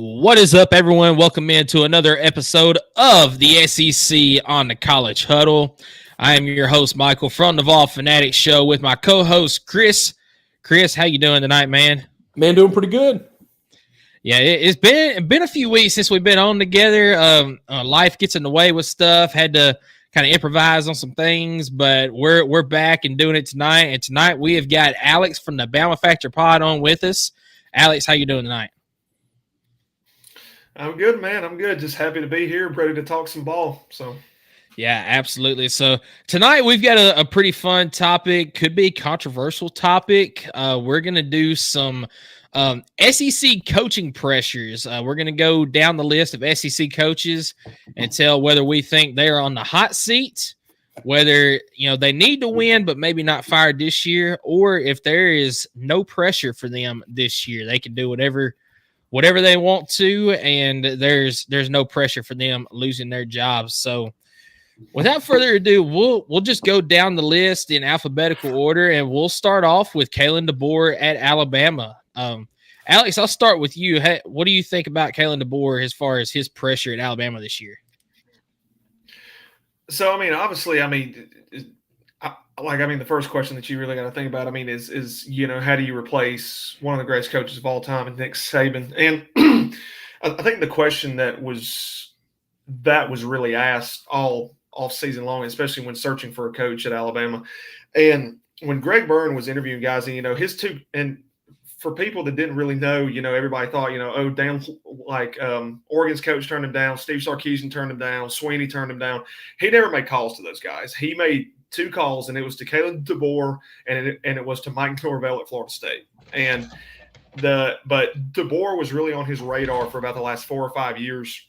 What is up, everyone? Welcome into another episode of the SEC on the College Huddle. I am your host, Michael, from the Vol Fanatics Show with my co-host, Chris. Chris, how you doing tonight, man? Man, doing pretty good. Yeah, it's been a few weeks since we've been on together. Life gets in the way with stuff. Had to kind of improvise on some things, but we're back and doing it tonight. And tonight we have got Alex from the Bama Factor Pod on with us. Alex, how you doing tonight? I'm good, man. I'm good. Just happy to be here, ready to talk some ball. So, yeah, absolutely. So tonight we've got a pretty fun topic, could be a controversial topic. We're going to do some SEC coaching pressures. We're going to go down the list of SEC coaches and tell whether we think they're on the hot seat, whether they need to win but maybe not fired this year, or if there is no pressure for them this year. They can do whatever they want to, and there's no pressure for them losing their jobs. So without further ado, we'll just go down the list in alphabetical order, and we'll start off with Kalen Deboer at Alabama. Alex, I'll start with you. What do you think about Kalen Deboer as far as his pressure at Alabama this year? So, obviously, the first question that you really got to think about, is how do you replace one of the greatest coaches of all time, Nick Saban? And I think the question that was really asked all season long, especially when searching for a coach at Alabama. And when Greg Byrne was interviewing guys, his two, and for people that didn't really know, everybody thought, Oregon's coach turned him down, Steve Sarkisian turned him down, Sweeney turned him down. He never made calls to those guys. He made two calls, and it was to Kalen Deboer and it was to Mike Norvell at Florida State. But Deboer was really on his radar for about the last 4 or 5 years,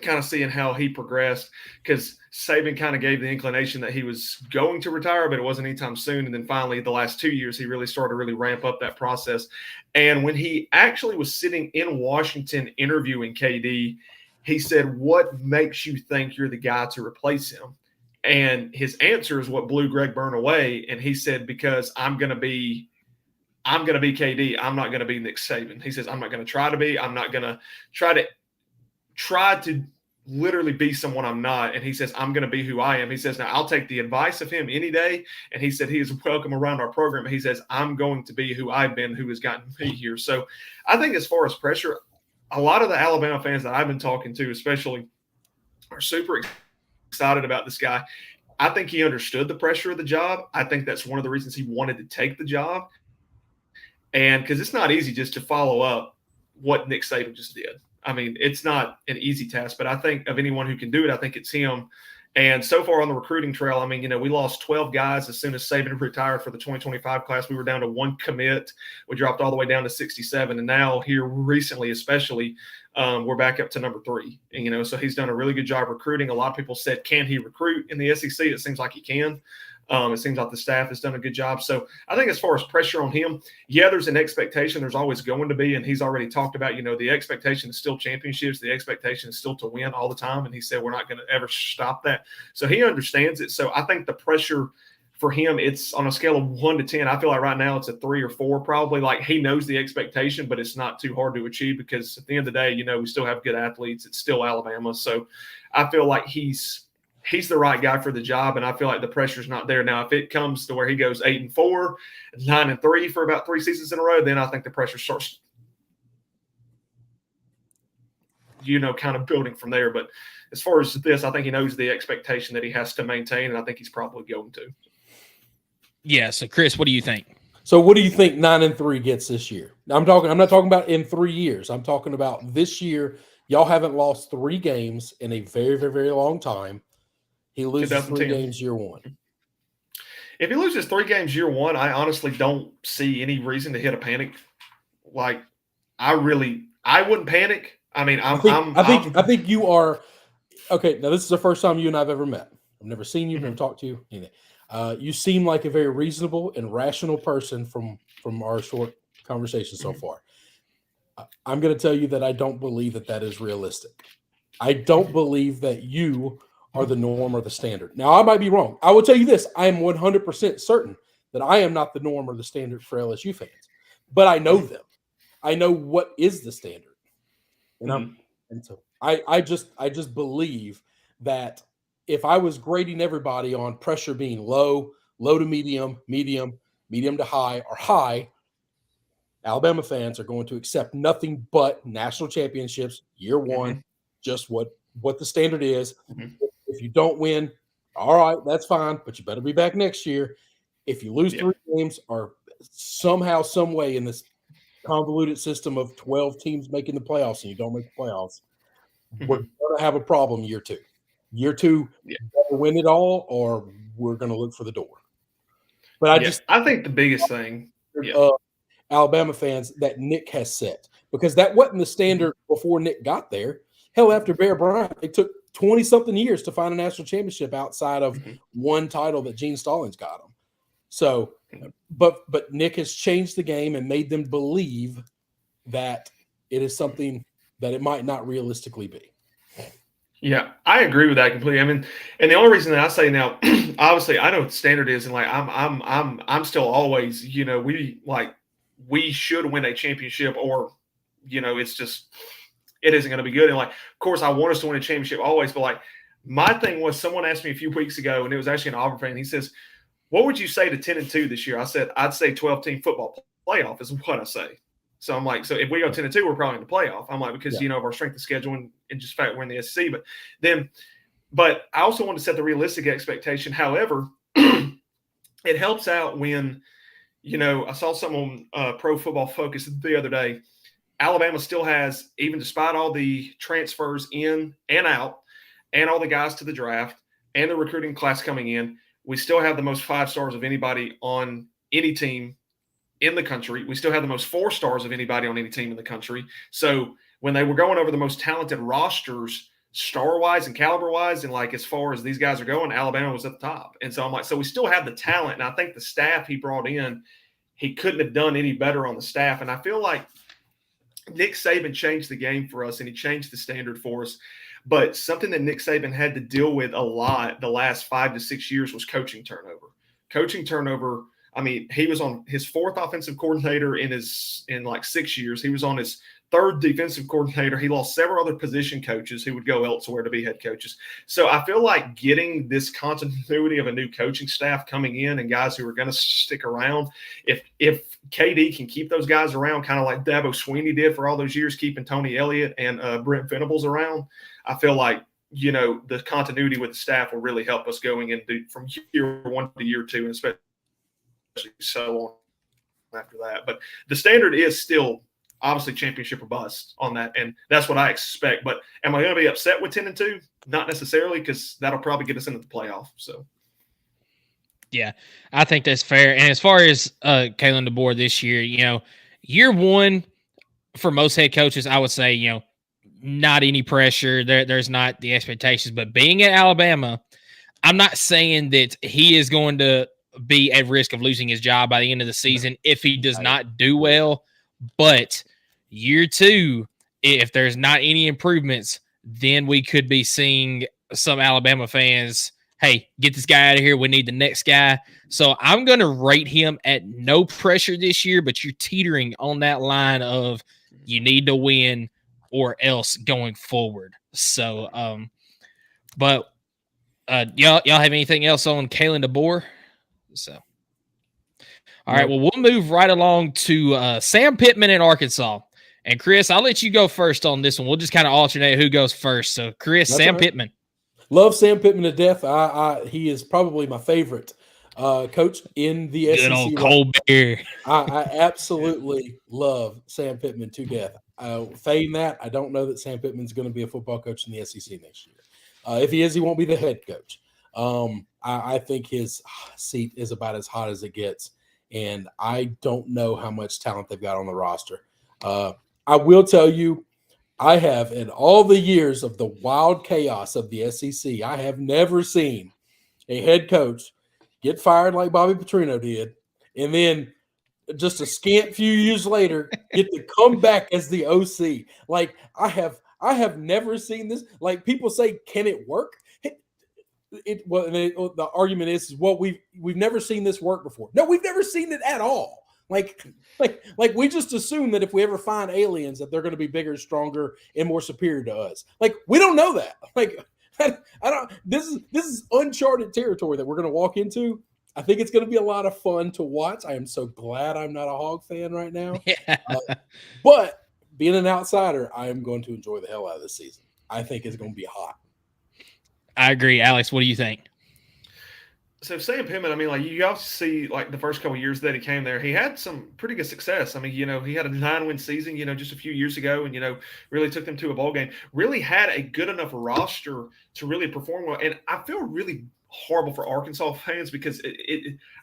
kind of seeing how he progressed, because Saban kind of gave the inclination that he was going to retire, but it wasn't anytime soon. And then finally, the last 2 years, he really started to really ramp up that process. And when he actually was sitting in Washington interviewing KD, he said, "What makes you think you're the guy to replace him?" And his answer is what blew Greg Byrne away. And he said, "Because I'm going to be KD. I'm not going to be Nick Saban." He says, "I'm not going to try to be. I'm not going to try to literally be someone I'm not." And he says, "I'm going to be who I am." He says, "Now I'll take the advice of him any day." And he said, "He is welcome around our program." He says, "I'm going to be who I've been, who has gotten me here." So I think as far as pressure, a lot of the Alabama fans that I've been talking to, especially, are super excited about this guy. I think he understood the pressure of the job. I think that's one of the reasons he wanted to take the job. And because it's not easy just to follow up what Nick Saban just did. It's not an easy task, but I think of anyone who can do it, I think it's him. And so far on the recruiting trail, we lost 12 guys as soon as Saban retired for the 2025 class. We were down to one commit. We dropped all the way down to 67. And now here recently, especially, we're back up to number 3. And, so he's done a really good job recruiting. A lot of people said, can he recruit in the SEC? It seems like he can. It seems like the staff has done a good job. So I think as far as pressure on him, yeah, there's an expectation. There's always going to be, and he's already talked about, the expectation is still championships. The expectation is still to win all the time. And he said, we're not going to ever stop that. So he understands it. So I think the pressure for him, it's on a scale of 1 to 10. I feel like right now it's a 3 or 4, probably. Like, he knows the expectation, but it's not too hard to achieve, because at the end of the day, we still have good athletes. It's still Alabama. So I feel like he's the right guy for the job, and I feel like the pressure's not there. Now, if it comes to where he goes 8-4, 9-3 for about 3 seasons in a row, then I think the pressure starts, kind of building from there. But as far as this, I think he knows the expectation that he has to maintain, and I think he's probably going to. Yeah. So, Chris, what do you think? So, what do you think 9-3 gets this year? I'm not talking about in 3 years. I'm talking about this year. Y'all haven't lost 3 games in a very, very, very long time. He loses 3 games year 1. If he loses 3 games year 1, I honestly don't see any reason to hit a panic. Like, I wouldn't panic. I think you are okay. Now, this is the first time you and I've ever met. I've never seen you, never talked to you. You seem like a very reasonable and rational person from our short conversation so far. I'm going to tell you that I don't believe that is realistic. I don't believe that you are the norm or the standard. Now, I might be wrong. I will tell you this. I am 100% certain that I am not the norm or the standard for LSU fans. But I know them. I know what is the standard. And so I just believe that if I was grading everybody on pressure being low to medium, medium to high, or high, Alabama fans are going to accept nothing but national championships year one, just what the standard is. If you don't win, all right, that's fine, but you better be back next year. If you lose 3 games or somehow, some way in this convoluted system of 12 teams making the playoffs and you don't make the playoffs, we're going to have a problem year 2. Year 2, better win it all, or we're going to look for the door. But I think the biggest thing, Alabama fans, that Nick has set, because that wasn't the standard before Nick got there. Hell, after Bear Bryant, it took 20-something years to find a national championship outside of one title that Gene Stallings got him. So, but Nick has changed the game and made them believe that it is something that it might not realistically be. Yeah, I agree with that completely. I mean, and the only reason that I say now, obviously, I know what the standard is, and like I'm still always, we should win a championship, or it's just it isn't going to be good. And like, of course, I want us to win a championship always, but like my thing was, someone asked me a few weeks ago, and it was actually an Auburn fan. He says, "What would you say to 10-2 this year?" I said, "I'd say 12-team football playoff is what I say." So I'm like, so if we go 10-2, we're probably in the playoff. I'm like, because of our strength of schedule and just fact we're in the SEC. But I also want to set the realistic expectation. However, it helps out when, I saw something on Pro Football Focus the other day. Alabama still has, even despite all the transfers in and out, and all the guys to the draft, and the recruiting class coming in, we still have the most 5 stars of anybody on any team in the country. We still have the most 4 stars of anybody on any team in the country. So when they were going over the most talented rosters, star-wise and caliber-wise, and like as far as these guys are going, Alabama was at the top. And so I'm like, so we still have the talent. And I think the staff he brought in, he couldn't have done any better on the staff. And I feel like Nick Saban changed the game for us, and he changed the standard for us. But something that Nick Saban had to deal with a lot the last 5 to 6 years was coaching turnover. Coaching turnover. I mean, he was on his 4th offensive coordinator in like 6 years. He was on his 3rd defensive coordinator. He lost several other position coaches who would go elsewhere to be head coaches. So I feel like getting this continuity of a new coaching staff coming in and guys who are going to stick around, if KD can keep those guys around, kind of like Dabo Swinney did for all those years, keeping Tony Elliott and Brent Venables around, I feel like, the continuity with the staff will really help us going into from year 1 to year 2, and especially so on after that. But the standard is still obviously championship or bust on that, and that's what I expect. But am I going to be upset with 10-2? Not necessarily, because that'll probably get us into the playoff. So yeah, I think that's fair. And as far as Kalen Deboer this year, year 1 for most head coaches, I would say, not any pressure. There's not the expectations. But being at Alabama, I'm not saying that he is going to be at risk of losing his job by the end of the season if he does not do well. But year 2, if there's not any improvements, then we could be seeing some Alabama fans, hey, get this guy out of here. We need the next guy. So I'm going to rate him at no pressure this year, but you're teetering on that line of you need to win or else going forward. So, y'all have anything else on Kalen Deboer? So, all right. Well, we'll move right along to Sam Pittman in Arkansas. And Chris, I'll let you go first on this one. We'll just kind of alternate who goes first. So, Chris, that's Sam Pittman. Love Sam Pittman to death. He is probably my favorite coach in the SEC. Good old cold beer. I absolutely love Sam Pittman to death. Failing that, I don't know that Sam Pittman's going to be a football coach in the SEC next year. If he is, he won't be the head coach. I think his seat is about as hot as it gets, and I don't know how much talent they've got on the roster. I will tell you, I have, in all the years of the wild chaos of the SEC, I have never seen a head coach get fired like Bobby Petrino did, and then just a scant few years later get to come back as the OC. Like, I have never seen this. Like, people say, can it work? The argument is, well, we've never seen this work before. No, we've never seen it at all. Like we just assume that if we ever find aliens that they're going to be bigger, stronger, and more superior to us. Like, we don't know that. Like, I don't. This is uncharted territory that we're going to walk into. I think it's going to be a lot of fun to watch. I am so glad I'm not a Hog fan right now. Yeah. But being an outsider, I am going to enjoy the hell out of this season. I think it's going to be hot. I agree. Alex, what do you think? So Sam Pittman, I mean, like, you also see, like, the first couple of years that he came there, he had some pretty good success. I mean, he had a 9-win season, just a few years ago, and, really took them to a bowl game. Really had a good enough roster to really perform well. And I feel really horrible for Arkansas fans because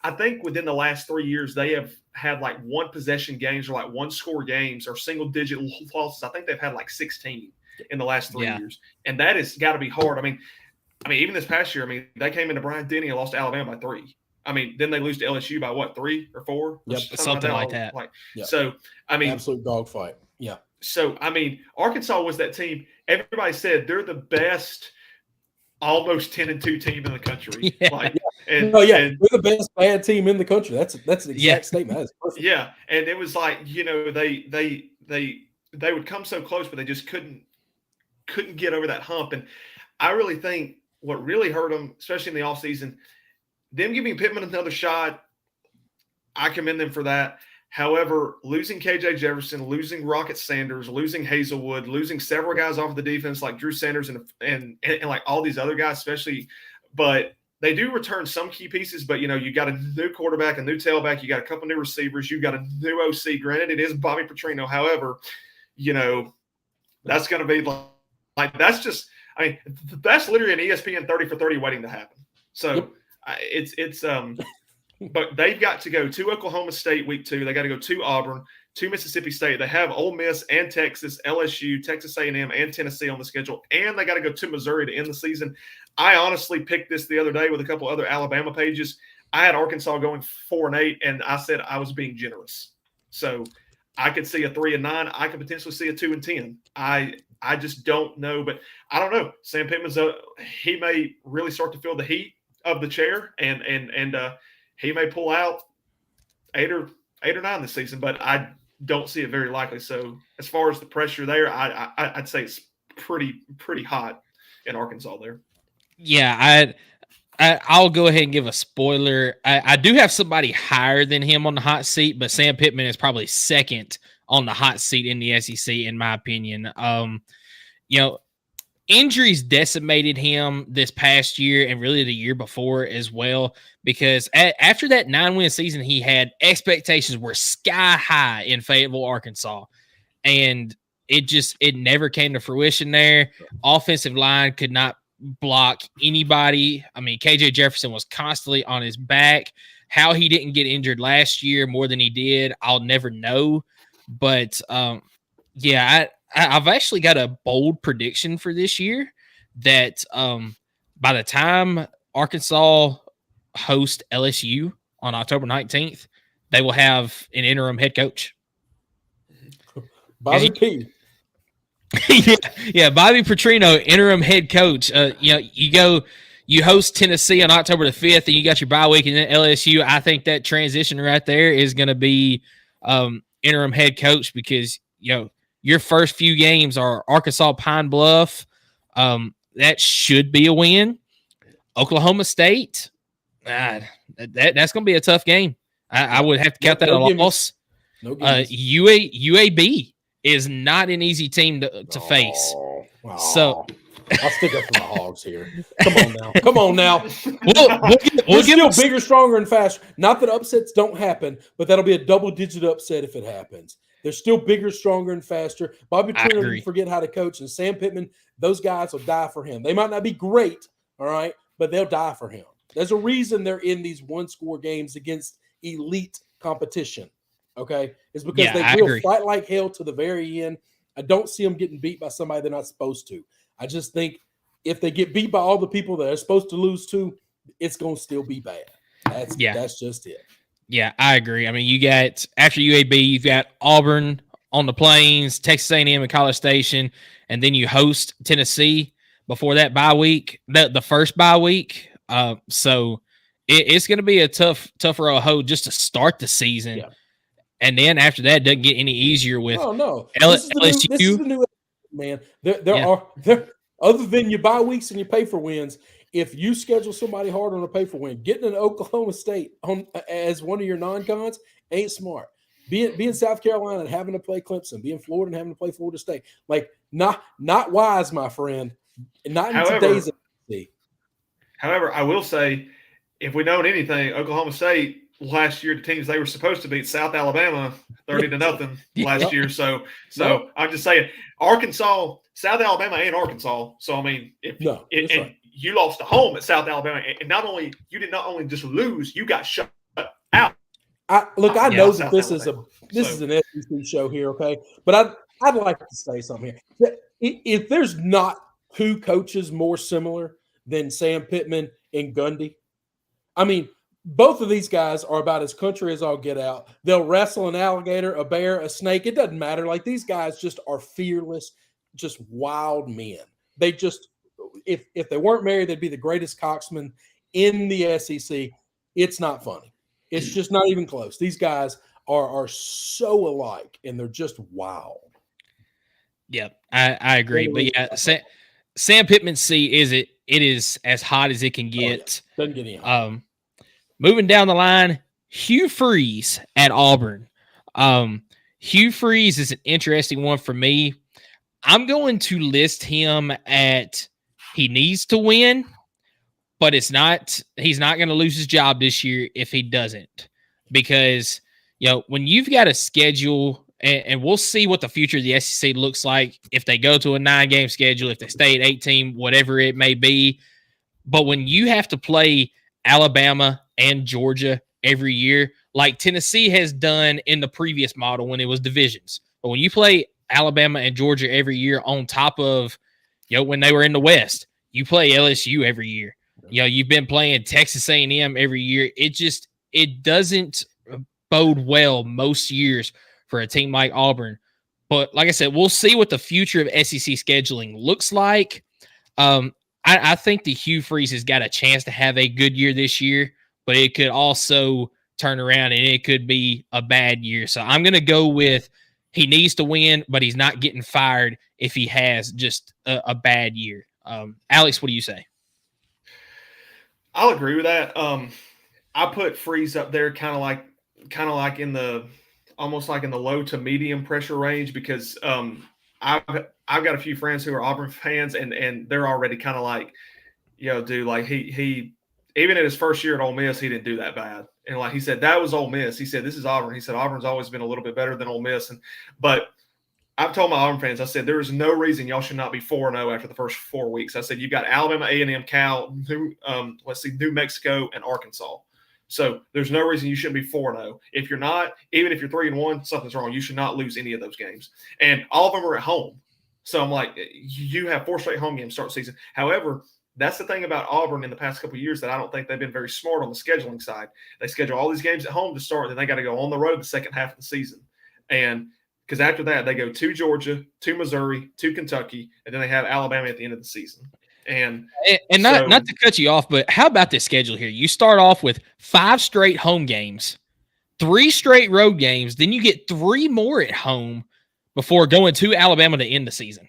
I think within the last 3 years, they have had, like, one-possession games or, like, one-score games or single-digit losses. I think they've had, like, 16 in the last 3 years. And that has got to be hard. I mean, even this past year, they came into Bryant-Denny and lost to Alabama by 3. Then they lose to LSU by what, 3 or 4? Yep, something like that. Yep. So, absolute dogfight. Yeah. So, Arkansas was that team. Everybody said they're the best, almost 10-2 team in the country. Yeah. And we're the best bad team in the country. That's an exact statement. That is perfect. Yeah, and it was like they would come so close, but they just couldn't get over that hump. And I really think what really hurt them, especially in the offseason, them giving Pittman another shot, I commend them for that. However, losing KJ Jefferson, losing Rocket Sanders, losing Hazelwood, losing several guys off of the defense like Drew Sanders and like all these other guys, especially, but they do return some key pieces. But you got a new quarterback, a new tailback, you got a couple new receivers, you got a new OC. Granted, it is Bobby Petrino. However, that's going to be like that's just. That's literally an ESPN 30 for 30 waiting to happen. So it's but they've got to go to Oklahoma State week 2. They got to go to Auburn, to Mississippi State. They have Ole Miss and Texas, LSU, Texas A&M, and Tennessee on the schedule, and they got to go to Missouri to end the season. I honestly picked this the other day with a couple other Alabama pages. I had Arkansas going 4-8, and I said I was being generous. So I could see a 3-9. I could potentially see a 2-10. I just don't know, but I don't know. Sam Pittman's he may really start to feel the heat of the chair, and he may pull out 8 or 9 this season, but I don't see it very likely. So as far as the pressure there, I'd say it's pretty hot in Arkansas there. Yeah, I'll go ahead and give a spoiler. I do have somebody higher than him on the hot seat, but Sam Pittman is probably second on the hot seat in the SEC, in my opinion. Injuries decimated him this past year and really the year before as well, because after that 9-win season he had, expectations were sky high in Fayetteville, Arkansas, and it never came to fruition there. Offensive line could not block anybody. KJ Jefferson was constantly on his back. How he didn't get injured last year more than he did, I'll never know. But I've actually got a bold prediction for this year that by the time Arkansas hosts LSU on October 19th, they will have an interim head coach. Bobby P. Yeah, Bobby Petrino, interim head coach. You host Tennessee on October the 5th, and you got your bye week, and then LSU. I think that transition right there is going to be interim head coach, because your first few games are Arkansas Pine Bluff. That should be a win. Oklahoma State, that's going to be a tough game. I would have to count that a loss. UAB is not an easy team to face. So I'll stick up for the Hogs here. Come on now. We'll give still bigger, stronger, and faster. Not that upsets don't happen, but that'll be a double-digit upset if it happens. They're still bigger, stronger, and faster. Bobby Turner didn't forget how to coach, and Sam Pittman, those guys will die for him. They might not be great, all right, but they'll die for him. There's a reason they're in these one-score games against elite competition, okay? It's because they will fight like hell to the very end. I don't see them getting beat by somebody they're not supposed to. I just think if they get beat by all the people that are supposed to lose to, it's going to still be bad. That's just it. Yeah, I agree. You got, after UAB, you've got Auburn on the Plains, Texas A&M and College Station, and then you host Tennessee before that bye week, the first bye week. So it's going to be a tough row of hoe just to start the season. And then after that, it doesn't get any easier with no. LSU. This is the new man. There are other than your bye weeks and your pay for wins. If you schedule somebody hard on a pay for win, getting an Oklahoma State as one of your non-cons ain't smart. Being South Carolina and having to play Clemson, being Florida and having to play Florida State, like not wise, my friend. Not in today's SEC. However, I will say, if we know anything, Oklahoma State last year, the teams they were supposed to beat, South Alabama 30-0 last year. So I'm just saying, Arkansas, South Alabama, and Arkansas. So I mean, you lost at home at South Alabama, and you did not only just lose, you got shut out. I know that this is an SEC show here, okay, but I'd like to say something here. If there's not two coaches more similar than Sam Pittman and Gundy, I mean, both of these guys are about as country as I'll get out. They'll wrestle an alligator, a bear, a snake. It doesn't matter. Like, these guys just are fearless, just wild men. They just, if they weren't married, they'd be the greatest coxmen in the SEC. It's not funny. It's just not even close. These guys are so alike, and they're just wild. Yep, I agree. But yeah, Sam Pittman's seat it is as hot as it can get. Oh, yeah. Doesn't get any hot. Moving down the line, Hugh Freeze at Auburn. Hugh Freeze is an interesting one for me. I'm going to list him at he needs to win, but he's not going to lose his job this year if he doesn't. Because, when you've got a schedule, and we'll see what the future of the SEC looks like if they go to a 9-game schedule, if they stay at 18, whatever it may be. But when you have to play Alabama and Georgia every year, like Tennessee has done in the previous model when it was divisions. But when you play Alabama and Georgia every year on top of, when they were in the West, you play LSU every year. You've been playing Texas A&M every year. It doesn't bode well most years for a team like Auburn. But like I said, we'll see what the future of SEC scheduling looks like. I think the Hugh Freeze has got a chance to have a good year this year, but it could also turn around and it could be a bad year. So I'm going to go with he needs to win, but he's not getting fired if he has just a bad year. Alex, what do you say? I'll agree with that. I put Freeze up there kind of like in the almost like in the low to medium pressure range because I've got a few friends who are Auburn fans and they're already kind of like, dude, like he even in his first year at Ole Miss, he didn't do that bad. And like he said, that was Ole Miss. He said, this is Auburn. He said, Auburn's always been a little bit better than Ole Miss. But I've told my Auburn fans, I said, there is no reason y'all should not be 4-0 after the first 4 weeks. I said, you've got Alabama, A&M, Cal, New Mexico, and Arkansas. So there's no reason you shouldn't be 4-0. If you're not, even if you're 3-1, something's wrong. You should not lose any of those games. And all of them are at home. So I'm like, you have 4 straight home games start the season. However, that's the thing about Auburn in the past couple of years that I don't think they've been very smart on the scheduling side. They schedule all these games at home to start, and then they got to go on the road the second half of the season. And because after that, they go to Georgia, to Missouri, to Kentucky, and then they have Alabama at the end of the season. And not to cut you off, but how about this schedule here? You start off with 5 straight home games, 3 straight road games, then you get 3 more at home before going to Alabama to end the season.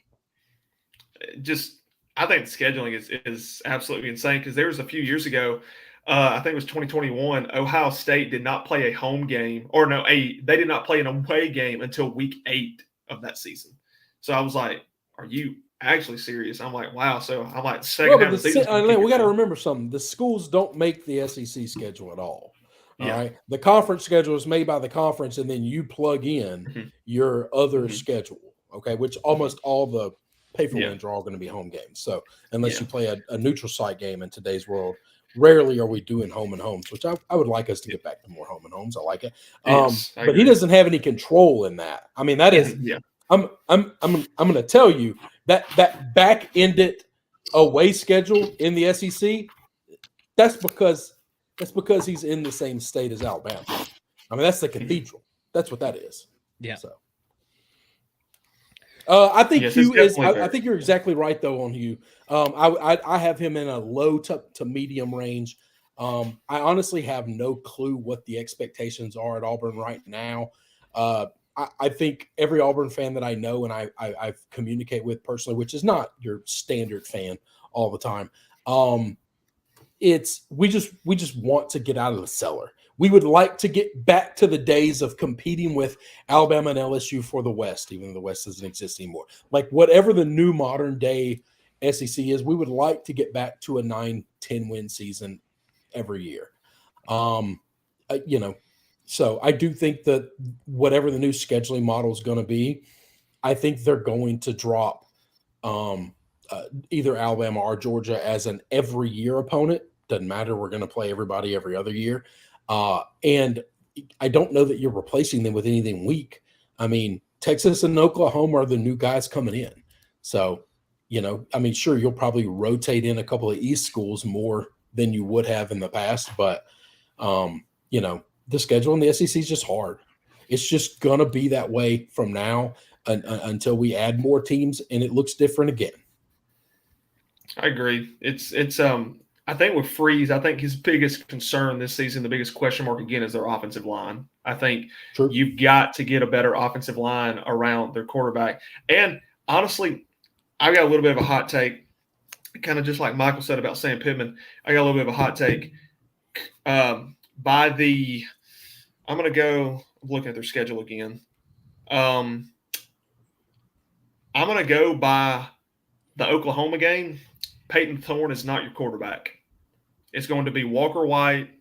I think the scheduling is absolutely insane because there was a few years ago, I think it was 2021, Ohio State did not play a home game, they did not play an away game until week 8 of that season. So I was like, are you actually serious? I'm like, wow. So I'm like, second half of the season. We got to remember something. The schools don't make the SEC schedule at all. All right. The conference schedule is made by the conference, and then you plug in your other schedule. Okay. Which almost all the pay for wins are all going to be home games. So unless you play a neutral site game in today's world, rarely are we doing home and homes, which I would like us to get back to more home and homes. I like it. But he doesn't have any control in that. I mean, that is, I'm going to tell you that back-ended away schedule in the SEC, that's because he's in the same state as Alabama. I mean, that's the cathedral. That's what that is. Yeah. So I think Hugh is. I think you're exactly right though on Hugh. I have him in a low to medium range. I honestly have no clue what the expectations are at Auburn right now. I think every Auburn fan that I know and I communicate with personally, which is not your standard fan all the time, we just want to get out of the cellar. We would like to get back to the days of competing with Alabama and LSU for the West, even though the West doesn't exist anymore. Like whatever the new modern day SEC is, we would like to get back to a 9-10 win season every year. So I do think that whatever the new scheduling model is going to be, I think they're going to drop either Alabama or Georgia as an every year opponent. Doesn't matter. We're going to play everybody every other year. And I don't know that you're replacing them with anything weak. I mean, Texas and Oklahoma are the new guys coming in. So, sure, you'll probably rotate in a couple of East schools more than you would have in the past. But, the schedule in the SEC is just hard. It's just going to be that way from now until we add more teams and it looks different again. I agree. It's I think with Freeze, I think his biggest concern this season, the biggest question mark again, is their offensive line. I think you've got to get a better offensive line around their quarterback. And honestly, I got a little bit of a hot take, kind of just like Michael said about Sam Pittman. I got a little bit of a hot take. I'm going to go – I'm looking at their schedule again. I'm going to go by the Oklahoma game. Peyton Thorne is not your quarterback. It's going to be Walker White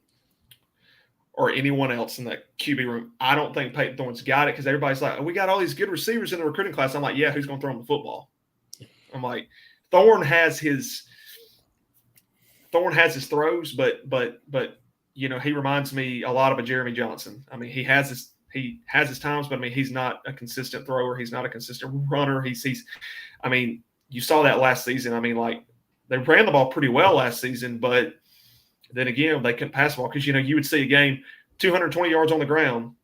or anyone else in that QB room. I don't think Peyton Thorne's got it because everybody's like, we got all these good receivers in the recruiting class. I'm like, yeah, who's going to throw him the football? I'm like, Thorne has his throws, but he reminds me a lot of a Jeremy Johnson. I mean, he has his times, but I mean, he's not a consistent thrower. He's not a consistent runner. You saw that last season. I mean, like they ran the ball pretty well last season, but then again, they couldn't pass the ball because, you would see a game 220 yards on the ground,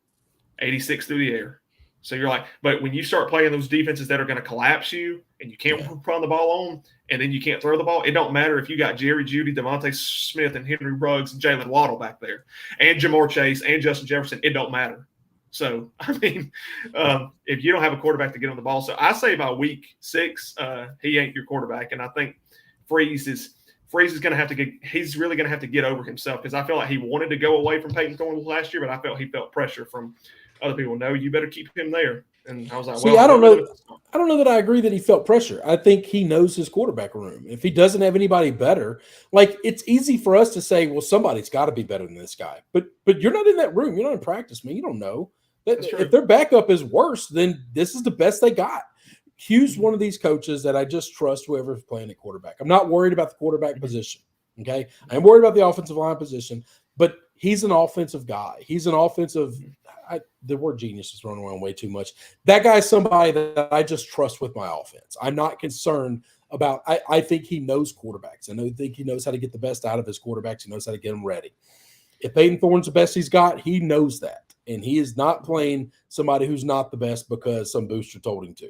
86 through the air. So you're like, but when you start playing those defenses that are going to collapse you and you can't run the ball on and then you can't throw the ball, it don't matter if you got Jerry Jeudy, Devontae Smith, and Henry Ruggs and Jalen Waddle back there and Jamar Chase and Justin Jefferson, it don't matter. So, if you don't have a quarterback to get on the ball. So I say by week 6, he ain't your quarterback. And I think Freeze is going to have to he's really going to have to get over himself because I feel like he wanted to go away from Peyton Thorne last year, but I felt he felt pressure from other people. No, you better keep him there. And I was like, I don't know that I agree that he felt pressure. I think he knows his quarterback room. If he doesn't have anybody better, like it's easy for us to say, well, somebody's got to be better than this guy. But you're not in that room. You're not in practice, man. You don't know. If their backup is worse, then this is the best they got. Hugh's one of these coaches that I just trust whoever's playing at quarterback. I'm not worried about the quarterback position. Okay. I'm worried about the offensive line position, but he's an offensive guy. He's an offensive the word genius is thrown around way too much. That guy's somebody that I just trust with my offense. I'm not concerned about I think he knows quarterbacks. I think he knows how to get the best out of his quarterbacks. He knows how to get them ready. If Peyton Thorne's the best he's got, he knows that. And he is not playing somebody who's not the best because some booster told him to.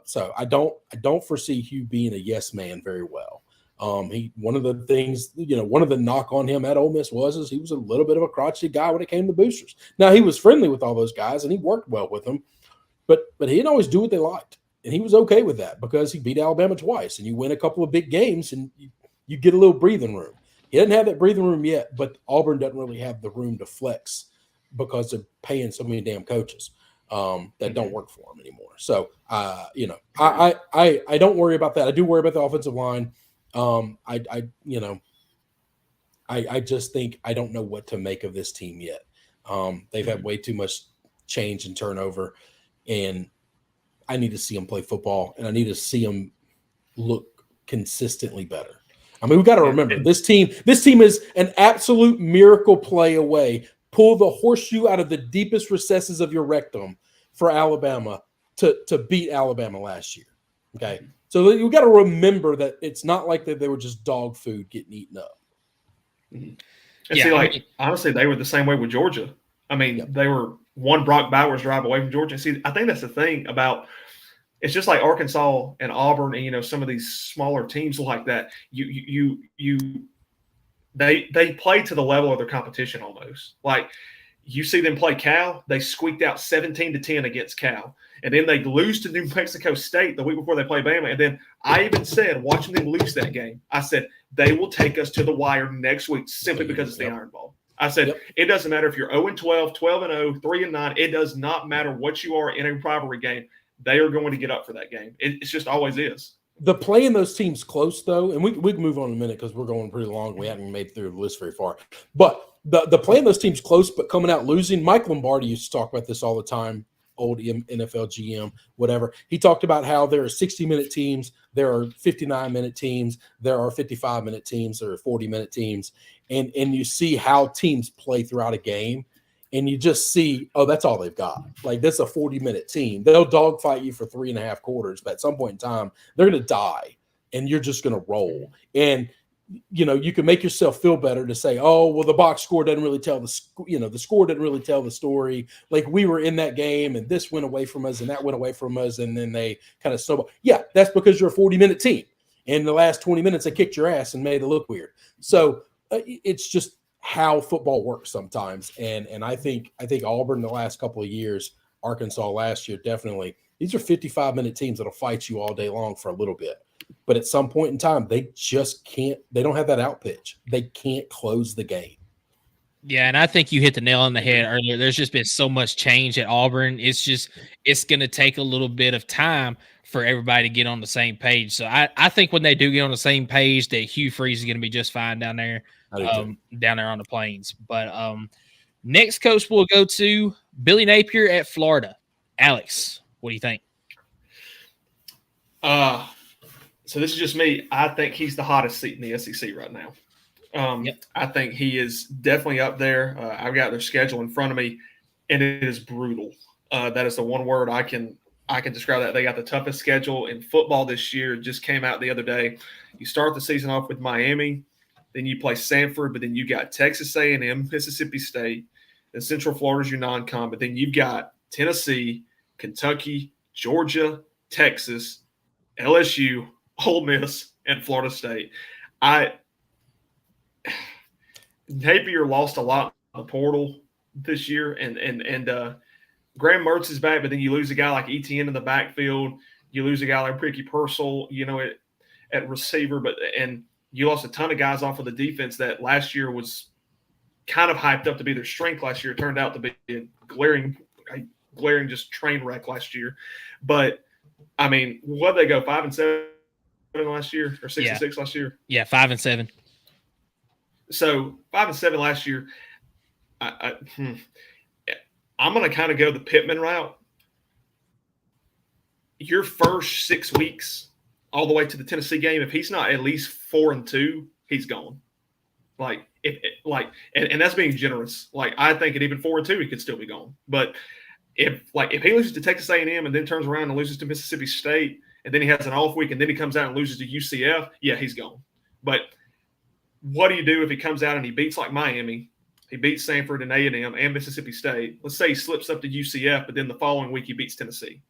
So I don't foresee Hugh being a yes man very well. One of the things, one of the knock on him at Ole Miss was he was a little bit of a crotchety guy when it came to boosters. Now he was friendly with all those guys and he worked well with them, but he didn't always do what they liked. And he was okay with that because he beat Alabama twice and you win a couple of big games and you get a little breathing room. He doesn't have that breathing room yet, but Auburn doesn't really have the room to flex because they're paying so many damn coaches that don't work for him anymore. So, I don't worry about that. I do worry about the offensive line. I just think I don't know what to make of this team yet. They've had way too much change and turnover, and I need to see them play football, and I need to see them look consistently better. I mean, we've got to remember this team is an absolute miracle play away. Pull the horseshoe out of the deepest recesses of your rectum for Alabama to beat Alabama last year. Okay. So you got to remember that it's not like that they were just dog food getting eaten up. And honestly, they were the same way with Georgia. I mean, they were one Brock Bowers drive away from Georgia. See, I think that's the thing about it's just like Arkansas and Auburn and, some of these smaller teams like that. They play to the level of their competition almost. Like You see them play Cal, they squeaked out 17-10 against Cal. And then they lose to New Mexico State the week before they play Bama. And then I even said, watching them lose that game, I said, they will take us to the wire next week simply because it's the Iron Bowl. I said, It doesn't matter if you're 0-12, 12-0, 3-9. It does not matter what you are in a rivalry game. They are going to get up for that game. It just always is. The playing those teams close, though, and we can move on in a minute because we're going pretty long. We haven't made through the list very far. But the playing those teams close but coming out losing, Mike Lombardi used to talk about this all the time, old NFL GM, whatever. He talked about how there are 60-minute teams, there are 59-minute teams, there are 55-minute teams, there are 40-minute teams, and you see how teams play throughout a game. And you just see, oh, that's all they've got. Like, that's a 40-minute team. They'll dogfight you for 3.5 quarters, but at some point in time, they're going to die, and you're just going to roll. And, you can make yourself feel better to say, oh, well, the box score doesn't really tell the score doesn't really tell the story. Like, we were in that game, and this went away from us, and that went away from us, and then they kind of snowball. Yeah, that's because you're a 40-minute team. In the last 20 minutes, they kicked your ass and made it look weird. So it's just how football works sometimes. And I think Auburn the last couple of years, Arkansas last year, definitely, these are 55-minute teams that'll fight you all day long for a little bit. But at some point in time, they just can't – they don't have that out pitch. They can't close the game. Yeah, and I think you hit the nail on the head earlier. There's just been so much change at Auburn. It's going to take a little bit of time for everybody to get on the same page. So I think when they do get on the same page, that Hugh Freeze is going to be just fine down there. Down there on the plains. But next coach we'll go to Billy Napier at Florida. Alex, what do you think? So this is just me. I think he's the hottest seat in the SEC right now. I think he is definitely up there. I've got their schedule in front of me, and it is brutal. That is the one word I can describe that. They got the toughest schedule in football this year. It just came out the other day. You start the season off with Miami. Then you play Samford, but then you got Texas A&M, Mississippi State, and Central Florida's your non-con. But then you've got Tennessee, Kentucky, Georgia, Texas, LSU, Ole Miss, and Florida State. Napier lost a lot in the portal this year, and Graham Mertz is back, but then you lose a guy like Etienne in the backfield. You lose a guy like Ricky Purcell, at receiver, and you lost a ton of guys off of the defense that last year was kind of hyped up to be their strength last year. It turned out to be a glaring just train wreck last year. But, I mean, what did they go, 5-7 last year or 6-6 last year? Yeah, 5-7. So 5-7 last year. I'm going to kind of go the Pittman route. Your first 6 weeks – all the way to the Tennessee game, if he's not at least 4-2, he's gone. And that's being generous. Like, I think at even 4-2, he could still be gone. But if he loses to Texas A&M and then turns around and loses to Mississippi State, and then he has an off week and then he comes out and loses to UCF, yeah, he's gone. But what do you do if he comes out and he beats like Miami, he beats Samford and A&M and Mississippi State? Let's say he slips up to UCF, but then the following week he beats Tennessee.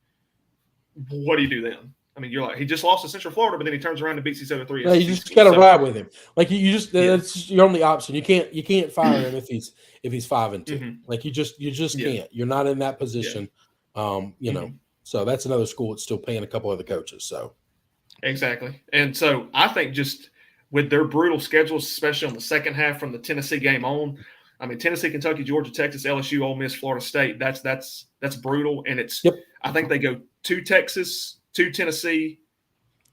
What do you do then? I mean, you're like, he just lost to Central Florida, but then he turns around and beats these other three. Yeah, you just got to ride with him. Like that's your only option. You can't fire him if he's 5-2. Mm-hmm. Like you just can't. You're not in that position. Yeah. So that's another school that's still paying a couple other coaches. So exactly, and so I think just with their brutal schedules, especially on the second half from the Tennessee game on. I mean, Tennessee, Kentucky, Georgia, Texas, LSU, Ole Miss, Florida State. That's brutal, and it's. Yep. I think they go to Texas. 2 Tennessee,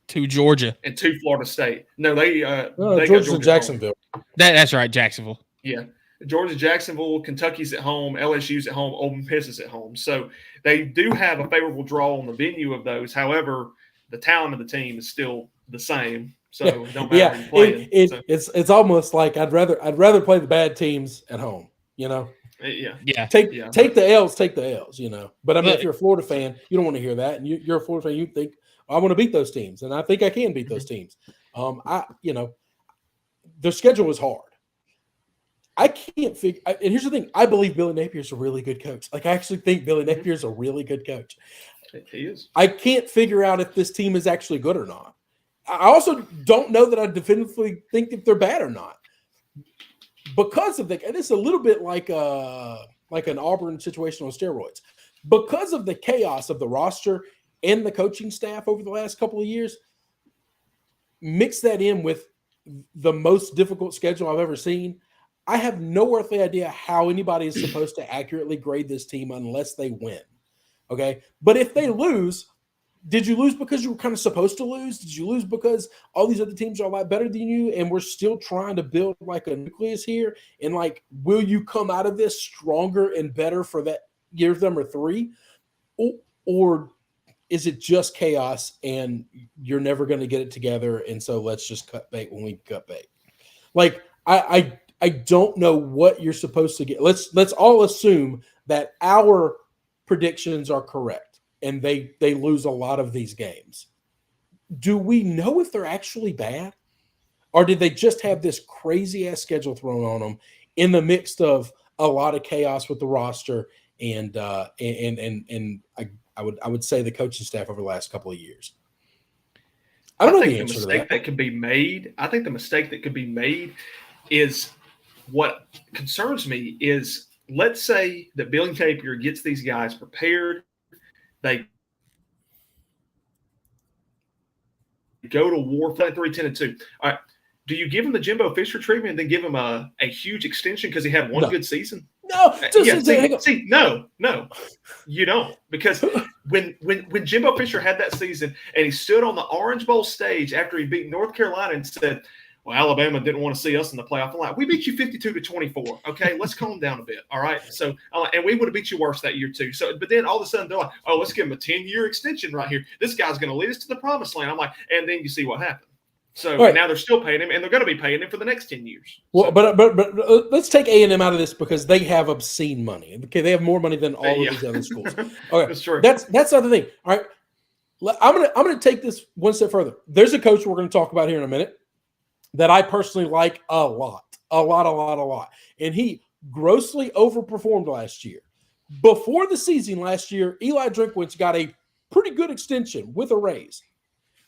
2 Georgia, and 2 Florida State. No, they Georgia and Jacksonville. That's right, Jacksonville. Yeah, Georgia, Jacksonville, Kentucky's at home, LSU's at home, Ole Miss is at home. So they do have a favorable draw on the venue of those. However, the talent of the team is still the same. So it don't matter who you're playing. It's almost like I'd rather play the bad teams at home. Yeah. Take the L's, But I mean, if you're a Florida fan, you don't want to hear that. And you're a Florida fan, you think, I want to beat those teams. And I think I can beat those teams. Their schedule is hard. I can't figure – and here's the thing. I believe Billy Napier's a really good coach. Like, I actually think Billy Napier's a really good coach. He is. I can't figure out if this team is actually good or not. I also don't know that I definitively think if they're bad or not. Because of and it's a little bit like like an Auburn situation on steroids. Because of the chaos of the roster and the coaching staff over the last couple of years, mix that in with the most difficult schedule I've ever seen. I have no earthly idea how anybody is supposed to accurately grade this team unless they win. Okay. But if they lose, did you lose because you were kind of supposed to lose? Did you lose because all these other teams are a lot better than you and we're still trying to build like a nucleus here? And like, will you come out of this stronger and better for that year number 3? Or is it just chaos and you're never going to get it together? And so let's just cut bait when we cut bait. Like, I don't know what you're supposed to get. Let's all assume that our predictions are correct and they lose a lot of these games. Do we know if they're actually bad? Or did they just have this crazy ass schedule thrown on them in the mix of a lot of chaos with the roster and I would say the coaching staff over the last couple of years? I don't know the answer to that. That could be made. I think the mistake that could be made is what concerns me is, let's say that Billy Napier gets these guys prepared. They go to war 3-10-2. All right. Do you give him the Jimbo Fisher treatment and then give him a huge extension because he had one good season? No. No, you don't. Because when Jimbo Fisher had that season and he stood on the Orange Bowl stage after he beat North Carolina and said, well, Alabama didn't want to see us in the playoff. I'm like, we beat you 52-24. Okay, let's calm down a bit. All right. So, and we would have beat you worse that year too. So, but then all of a sudden they're like, oh, let's give him a 10-year extension right here. This guy's going to lead us to the promised land. I'm like, and then you see what happened. So now they're still paying him, and they're going to be paying him for the next 10 years. Well, so. but let's take A&M out of this because they have obscene money. Okay, they have more money than all of these other schools. Okay, that's true. That's the other thing. All right, I'm gonna take this one step further. There's a coach we're going to talk about here in a minute that I personally like a lot, and he grossly overperformed last year. Before the season last year, Eli Drinkwitz got a pretty good extension with a raise.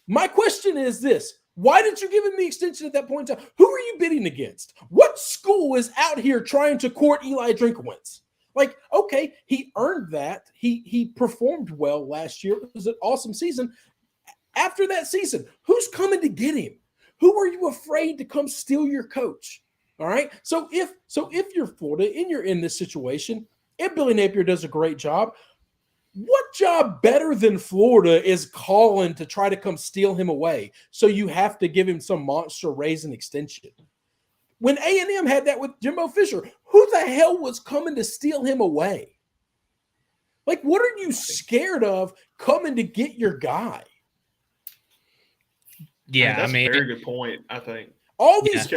My question is this. Why did you give him the extension at that point in time? Who are you bidding against? What school is out here trying to court Eli Drinkwitz? Like, okay, he earned that. He performed well last year. It was an awesome season. After that season, who's coming to get him? Who are you afraid to come steal your coach? All right. So if you're Florida and you're in this situation, and Billy Napier does a great job, what job better than Florida is calling to try to come steal him away? So you have to give him some monster raise and extension. When A&M had that with Jimbo Fisher, who the hell was coming to steal him away? Like, what are you scared of coming to get your guy? Yeah, that's a very good point, I think. All these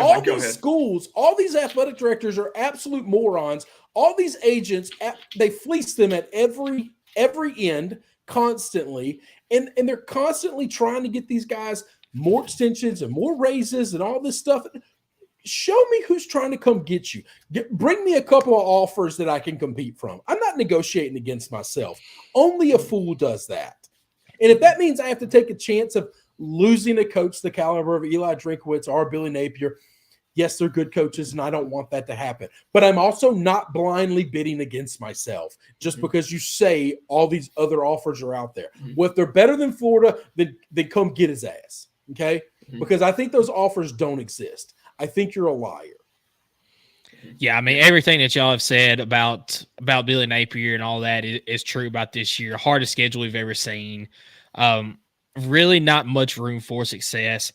schools, all these athletic directors are absolute morons. All these agents, they fleece them at every end constantly, and they're constantly trying to get these guys more extensions and more raises and all this stuff. Show me who's trying to come get you. Bring me a couple of offers that I can compete from. I'm not negotiating against myself. Only a fool does that. And if that means I have to take a chance of losing a coach the caliber of Eli Drinkwitz or Billy Napier, yes, they're good coaches, and I don't want that to happen. But I'm also not blindly bidding against myself just because you say all these other offers are out there. Well, if they're better than Florida, then come get his ass, okay? Because I think those offers don't exist. I think you're a liar. Yeah, I mean, everything that y'all have said about Billy Napier and all that is true about this year. Hardest schedule we've ever seen. Really not much room for success.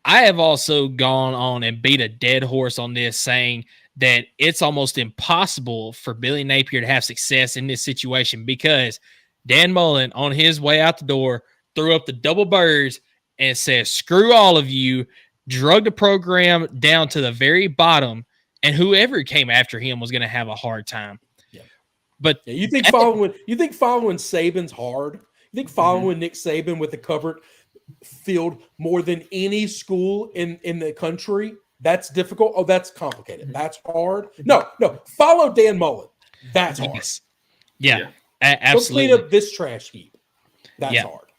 I have also gone on and beat a dead horse on this, saying that it's almost impossible for Billy Napier to have success in this situation because Dan Mullen, on his way out the door, threw up the double birds and said, screw all of you, drug the program down to the very bottom, and whoever came after him was going to have a hard time. Yeah. But you think following Saban's hard? You think following Nick Saban with the cupboard filled more than any school in the country, that's difficult? Oh, that's complicated. That's hard? No. Follow Dan Mullen. That's hard. Yeah. Absolutely. Go clean up this trash heap. That's hard.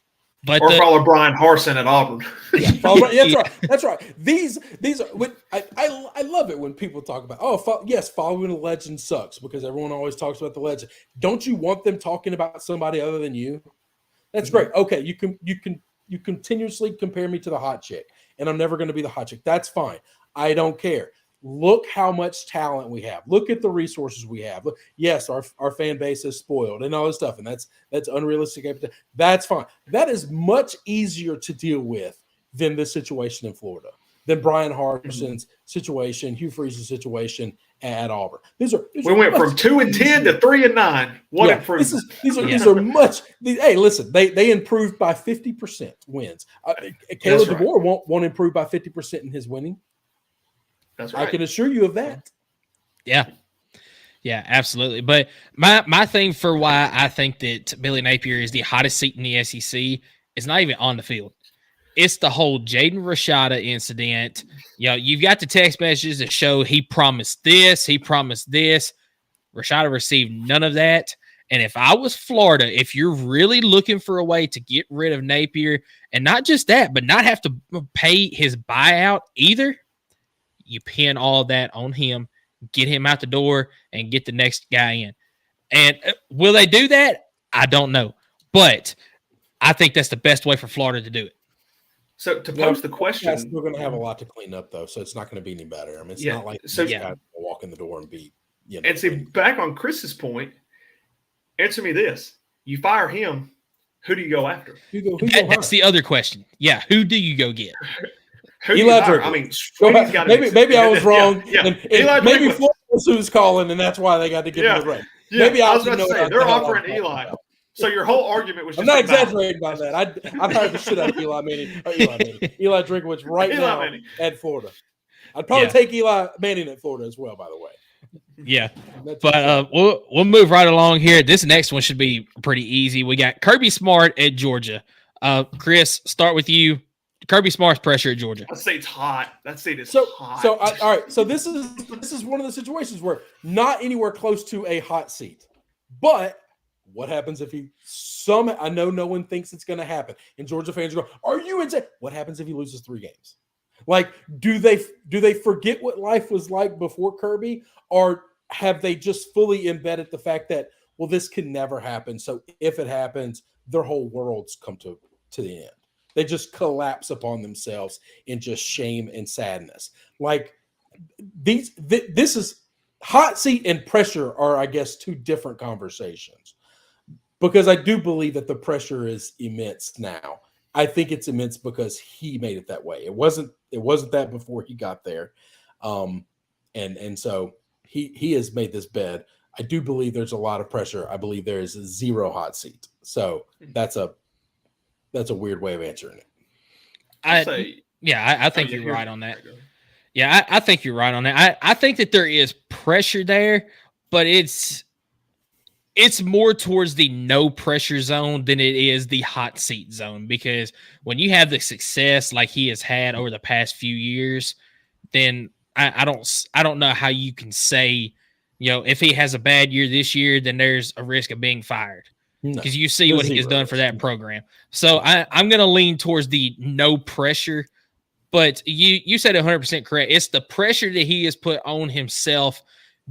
or follow Brian Harsin at Auburn. That's right. These are. I love it when people talk about following a legend sucks because everyone always talks about the legend. Don't you want them talking about somebody other than you? That's great. Okay, you continuously compare me to the hot chick, and I'm never going to be the hot chick. That's fine. I don't care. Look how much talent we have. Look at the resources we have. Look, yes, our fan base is spoiled and all this stuff, and that's unrealistic. That's fine. That is much easier to deal with than this situation in Florida, than Brian Harsin's situation, Hugh Freeze's situation at Auburn. These we went from 2-10 to 3-9. What improvement? These are much. Hey, listen, they improved by 50% wins. Kalen Deboer won't improve by 50% in his winning. That's right. I can assure you of that. Yeah, absolutely. But my thing for why I think that Billy Napier is the hottest seat in the SEC is not even on the field. It's the whole Jaden Rashada incident. You've got the text messages that show he promised this, he promised this. Rashada received none of that. And if I was Florida, if you're really looking for a way to get rid of Napier, and not just that, but not have to pay his buyout either, you pin all of that on him, get him out the door, and get the next guy in. And will they do that? I don't know. But I think that's the best way for Florida to do it. So to pose the question, we're going to have a lot to clean up, though, so it's not going to be any better. I mean, it's not like guys walk in the door and beat. And see, back on Chris's point, answer me this: you fire him, who do you go after? That's the other question. Yeah, who do you go get? Eli Drinkwitz. Maybe I was wrong. And maybe Florida's who's calling, and that's why they got to give him the break. Yeah, maybe I was about to say they're offering Eli. So your whole argument was just I'm not exaggerating by that. I'd hire the shit out of Eli Drinkwitz now at Florida. I'd probably take Eli Manning at Florida as well, by the way. Yeah. But we'll move right along here. This next one should be pretty easy. We got Kirby Smart at Georgia. Chris, start with you. Kirby Smart's pressure at Georgia. That seat's hot. That seat is hot. So all right. So this is one of the situations where not anywhere close to a hot seat. But what happens if I know no one thinks it's going to happen. And Georgia fans go, are you insane? What happens if he loses 3 games? Like, do they forget what life was like before Kirby? Or have they just fully embedded the fact that, well, this can never happen. So if it happens, their whole worlds come to the end. They just collapse upon themselves in just shame and sadness. Like this is hot seat and pressure are, I guess, 2 different conversations, because I do believe that the pressure is immense now. I think it's immense because he made it that way. It wasn't that before he got there. And so he has made this bed. I do believe there's a lot of pressure. I believe there is 0 hot seat. So that's a weird way of answering it. I think you're right on that. Yeah, I think you're right on that. I think that there is pressure there, but it's more towards the no pressure zone than it is the hot seat zone, because when you have the success like he has had over the past few years, then I don't know how you can say, if he has a bad year this year, then there's a risk of being fired. Because you see what he has done for that program. So I'm going to lean towards the no pressure. But you said 100% correct. It's the pressure that he has put on himself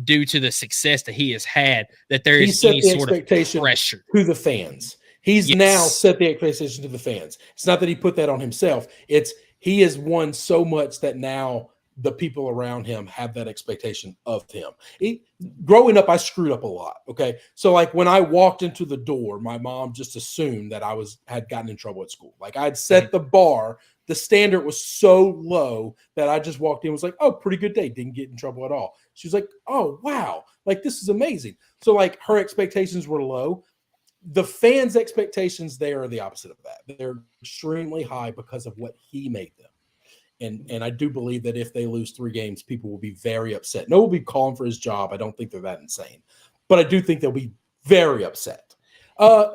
due to the success that he has had, that there is any sort of pressure to the fans. He's now set the expectation to the fans. It's not that he put that on himself. It's he has won so much that now the people around him have that expectation of him. Growing up, I screwed up a lot. Okay. So like when I walked into the door, my mom just assumed that I had gotten in trouble at school. Like I'd set the bar. The standard was so low that I just walked in and was like, oh, pretty good day. Didn't get in trouble at all. She was like, oh, wow. Like, this is amazing. So like her expectations were low. The fans' expectations there are the opposite of that. They're extremely high because of what he made them. And I do believe that if they lose 3 games, people will be very upset. No one will be calling for his job. I don't think they're that insane. But I do think they'll be very upset.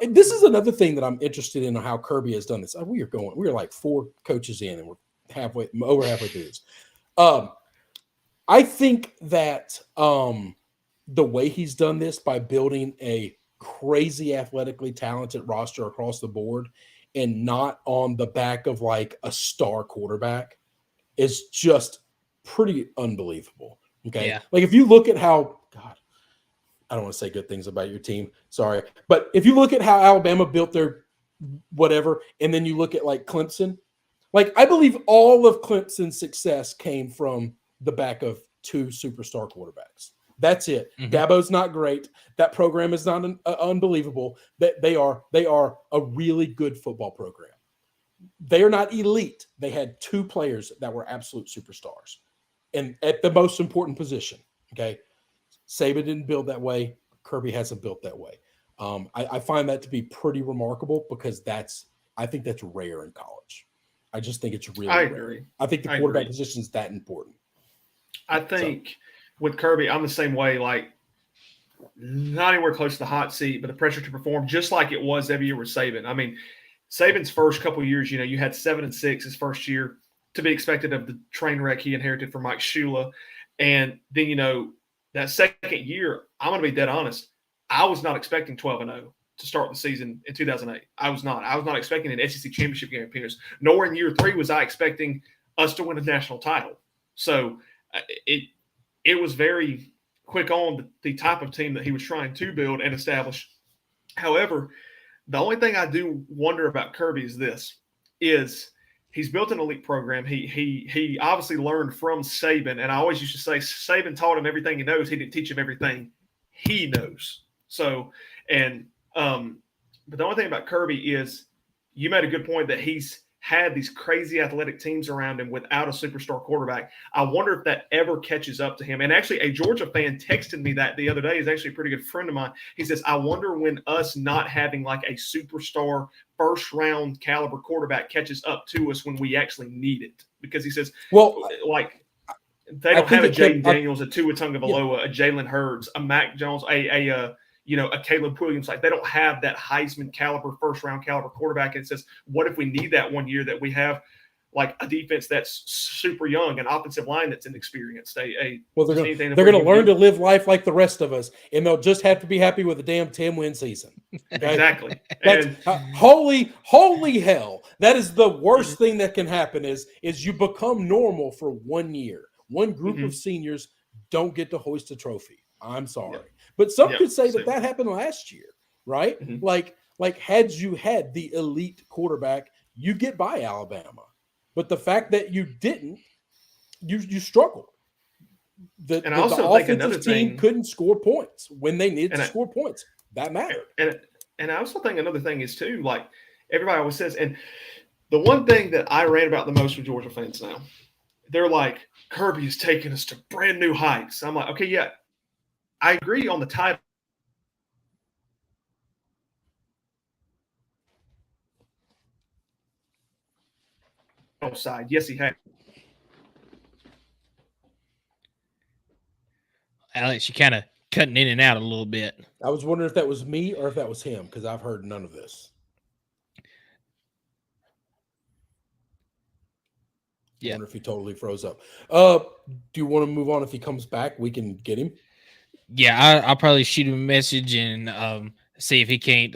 This is another thing that I'm interested in, how Kirby has done this. We're like 4 coaches in, and we're over halfway through this. I think that the way he's done this by building a crazy athletically talented roster across the board and not on the back of like a star quarterback is just pretty unbelievable. Okay. Yeah. Like if you look at how, God, I don't want to say good things about your team. Sorry. But if you look at how Alabama built their whatever, and then you look at like Clemson, like I believe all of Clemson's success came from the back of 2 superstar quarterbacks. That's it. Mm-hmm. Dabo's not great. That program is not unbelievable. That they are a really good football program. They are not elite. They had 2 players that were absolute superstars, and at the most important position. Okay, Saban didn't build that way. Kirby hasn't built that way. I find that to be pretty remarkable because I think that's rare in college. I just think it's really rare. I think the quarterback position is that important. I think with Kirby, I'm the same way. Like, not anywhere close to the hot seat, but the pressure to perform, just like it was every year with Saban. I mean, Saban's first couple of years, you had 7-6 his first year, to be expected of the train wreck he inherited from Mike Shula. And then, that second year, I'm going to be dead honest, I was not expecting 12-0 to start the season in 2008. I was not expecting an SEC championship game appearance. Nor in year 3 was I expecting us to win a national title. So it was very quick on the type of team that he was trying to build and establish. However, the only thing I do wonder about Kirby is he's built an elite program. He obviously learned from Saban, and I always used to say Saban taught him everything he knows. He didn't teach him everything he knows. So, but the only thing about Kirby is you made a good point that he's had these crazy athletic teams around him without a superstar quarterback. I wonder if that ever catches up to him. And actually, a Georgia fan texted me that the other day. He's actually a pretty good friend of mine. He says, I wonder when us not having like a superstar first-round caliber quarterback catches up to us when we actually need it. Because he says, like, they don't have a Jaden Daniels, a Tua Tagovailoa, a Jalen Hurts, a Mac Jones, a Caleb Williams. Like, they don't have that Heisman caliber, first-round caliber quarterback. And it says, what if we need that one year that we have, like, a defense that's super young, an offensive line that's inexperienced? They're going to learn to live life like the rest of us, and they'll just have to be happy with a damn 10-win season. Okay? Exactly. That's holy hell. That is the worst thing that can happen is you become normal for 1 year. One group of seniors don't get to hoist a trophy. I'm sorry. Yeah. But some could say that happened last year, right? Mm-hmm. Like had you had the elite quarterback, you get by Alabama. But the fact that you didn't, you struggled. The offensive team couldn't score points when they needed to score points. That mattered. And I also think another thing is too, like everybody always says, and the one thing that I rant about the most with Georgia fans now, they're like, Kirby is taking us to brand new heights. I'm like, okay, yeah, I agree on the title. Side, yes, he had. Alex, you kind of cutting in and out a little bit. I was wondering if that was me or if that was him because I've heard none of this. Yeah. I wonder if he totally froze up. Do you want to move on? If he comes back, we can get him. Yeah, I'll probably shoot him a message and see if he can't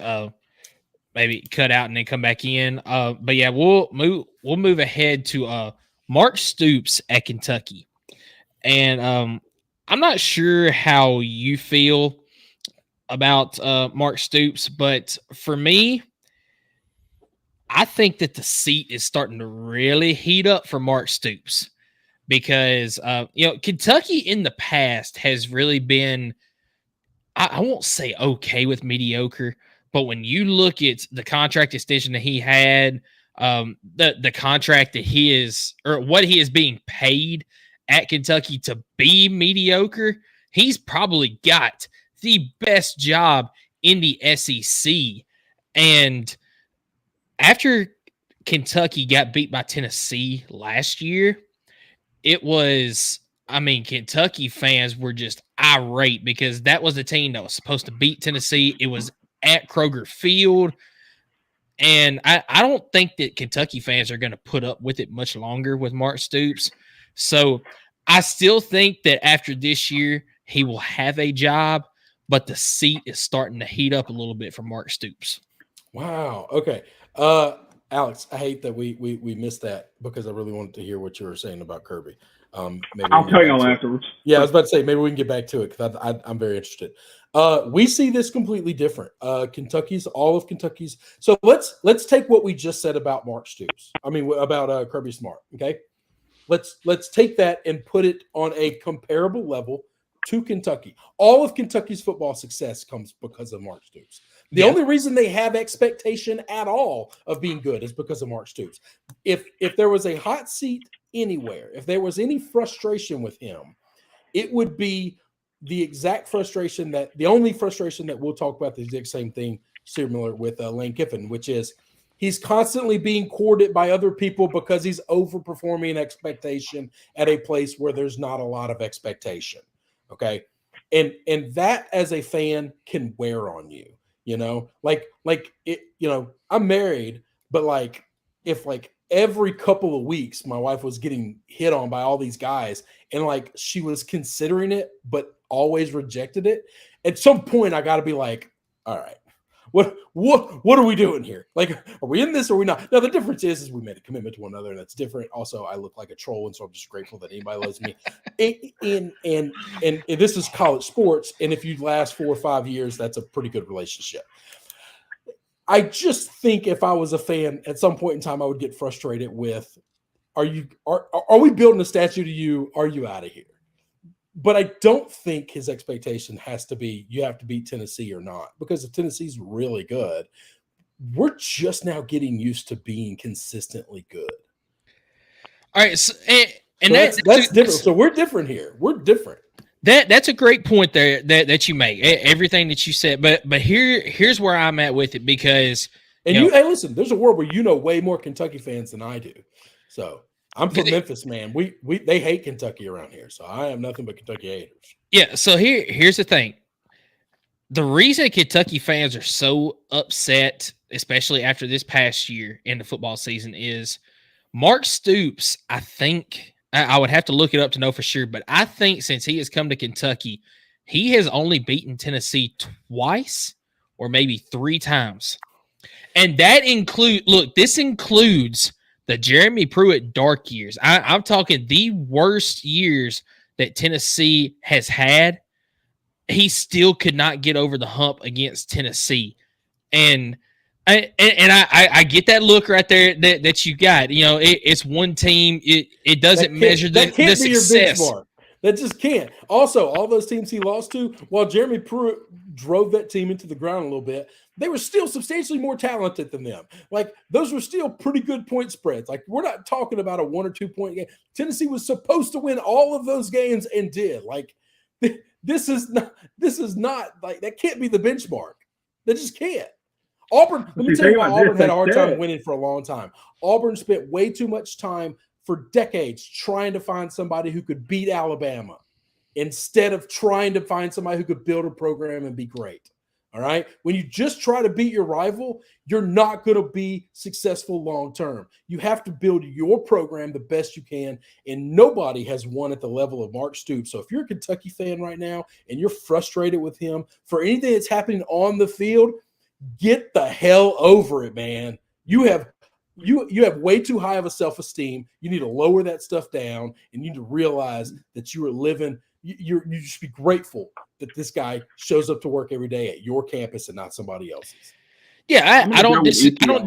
maybe cut out and then come back in. But yeah, we'll move ahead to Mark Stoops at Kentucky. And I'm not sure how you feel about Mark Stoops, but for me, I think that the seat is starting to really heat up for Mark Stoops because, Kentucky in the past has really been, I won't say okay with mediocre, but when you look at the contract extension that he had, the contract that he is, or what he is being paid at Kentucky to be mediocre, he's probably got the best job in the SEC. And after Kentucky got beat by Tennessee last year, Kentucky fans were just irate because that was the team that was supposed to beat Tennessee. It was at Kroger Field. And I don't think that Kentucky fans are going to put up with it much longer with Mark Stoops. So I still think that after this year, he will have a job, but the seat is starting to heat up a little bit for Mark Stoops. Wow. Okay. Alex, I hate that we missed that because I really wanted to hear what you were saying about Kirby. Maybe I'll tell you all afterwards. Yeah, I was about to say maybe we can get back to it because I'm very interested. We see this completely different. All of Kentucky's. So let's take what we just said about Mark Stoops. I mean about Kirby Smart. Okay, let's take that and put it on a comparable level to Kentucky. All of Kentucky's football success comes because of Mark Stoops. The only reason they have expectation at all of being good is because of Mark Stoops. If there was a hot seat anywhere, if there was any frustration with him, it would be the only frustration that we'll talk about the exact same thing similar with Lane Kiffin, which is he's constantly being courted by other people because he's overperforming expectation at a place where there's not a lot of expectation. Okay. And that as a fan can wear on you. I'm married, but if every couple of weeks my wife was getting hit on by all these guys and she was considering it, but always rejected it, at some point I got to be like, all right, what are we doing here? Are we in this or are we not? Now, the difference is we made a commitment to one another, and that's different. Also, I look like a troll, and so I'm just grateful that anybody loves me. And this is college sports, and if you last 4 or 5 years, that's a pretty good relationship. I just think if I was a fan, at some point in time, I would get frustrated with, are we building a statue to you? Are you out of here? But I don't think his expectation has to be you have to beat Tennessee or not, because if Tennessee's really good, we're just now getting used to being consistently good. All right, that's different. So we're different here. We're different. That's a great point there that you make. Everything that you said, but here's where I'm at with it because hey, listen, there's a world where you know way more Kentucky fans than I do. So I'm from Memphis, man. They hate Kentucky around here, so I am nothing but Kentucky haters. Yeah. So here's the thing: the reason Kentucky fans are so upset, especially after this past year in the football season, is Mark Stoops. I think I would have to look it up to know for sure, but I think since he has come to Kentucky, he has only beaten Tennessee twice or maybe 3 times, and that this includes the Jeremy Pruitt dark years. I'm talking the worst years that Tennessee has had. He still could not get over the hump against Tennessee. And I get that look right there that you got. It's one team. It doesn't measure the success. Your benchmark. That just can't. Also, all those teams he lost to, while Jeremy Pruitt drove that team into the ground a little bit, they were still substantially more talented than them. Those were still pretty good point spreads. We're not talking about a 1 or 2 point game. Tennessee was supposed to win all of those games and did. This is not that can't be the benchmark. That just can't. Auburn, let me tell you why Auburn had a hard time winning for a long time. Auburn spent way too much time for decades trying to find somebody who could beat Alabama instead of trying to find somebody who could build a program and be great. All right. When you just try to beat your rival, you're not going to be successful long term. You have to build your program the best you can, and nobody has won at the level of Mark Stoops. So if you're a Kentucky fan right now and you're frustrated with him for anything that's happening on the field, get the hell over it, man. You have way too high of a self-esteem. You need to lower that stuff down, and you need to realize that you are living. You just be grateful that this guy shows up to work every day at your campus and not somebody else's. Yeah, I don't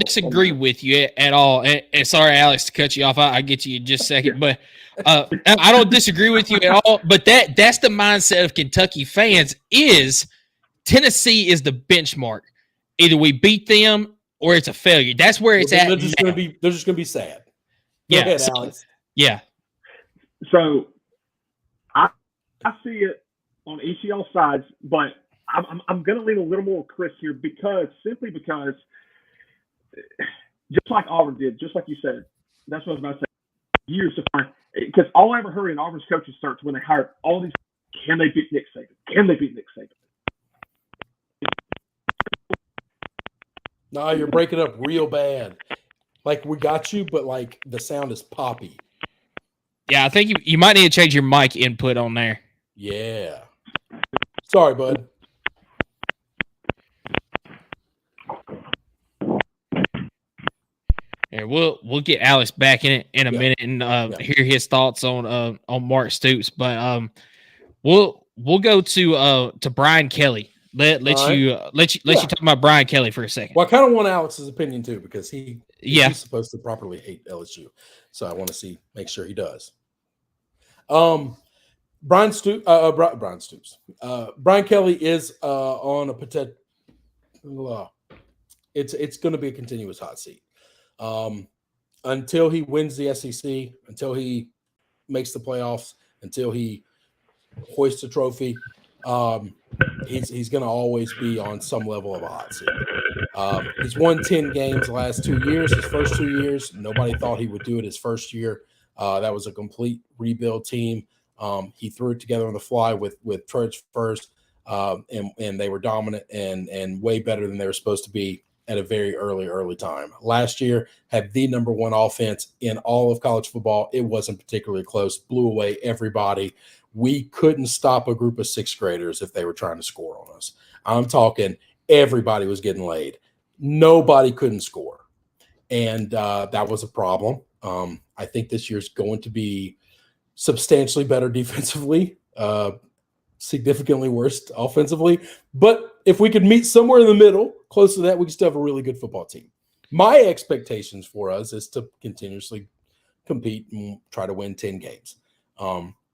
disagree with you at all. And sorry, Alex, to cut you off. I get you in just a second, but I don't disagree with you at all. But that's the mindset of Kentucky fans is Tennessee is the benchmark. Either we beat them or it's a failure. That's where it's at. They're just going to be sad. Go ahead, Alex. Yeah. So I see it on each of y'all sides, but I'm going to lean a little more with Chris here because just like Auburn did, just like you said, that's what I was about to say. Years to find, because all I ever heard in Auburn's coaching search when they hired all these, can they beat Nick Saban? Can they beat Nick Saban? No, you're breaking up real bad. We got you, but the sound is poppy. Yeah, I think you might need to change your mic input on there. Yeah. Sorry, bud. And we'll get Alex back in a minute and hear his thoughts on Mark Stoops, but we'll go to Brian Kelly. Let you talk about Brian Kelly for a second. Well, I kind of want Alex's opinion too, because he's supposed to properly hate LSU, so I want to make sure he does. Brian Stoops. Brian Kelly is on a potential. It's going to be a continuous hot seat until he wins the SEC, until he makes the playoffs, until he hoists a trophy. He's going to always be on some level of a hot seat. He's won 10 games the last 2 years. His first 2 years, nobody thought he would do it his first year. That was a complete rebuild team. He threw it together on the fly with Trudge first, and they were dominant and way better than they were supposed to be at a very early time. Last year had the number one offense in all of college football. It wasn't particularly close, blew away everybody. We couldn't stop a group of sixth graders if they were trying to score on us. I'm talking everybody was getting laid. Nobody couldn't score. And that was a problem. I think this year's going to be substantially better defensively, significantly worse offensively. But if we could meet somewhere in the middle, close to that, we could still have a really good football team. My expectations for us is to continuously compete and try to win 10 games.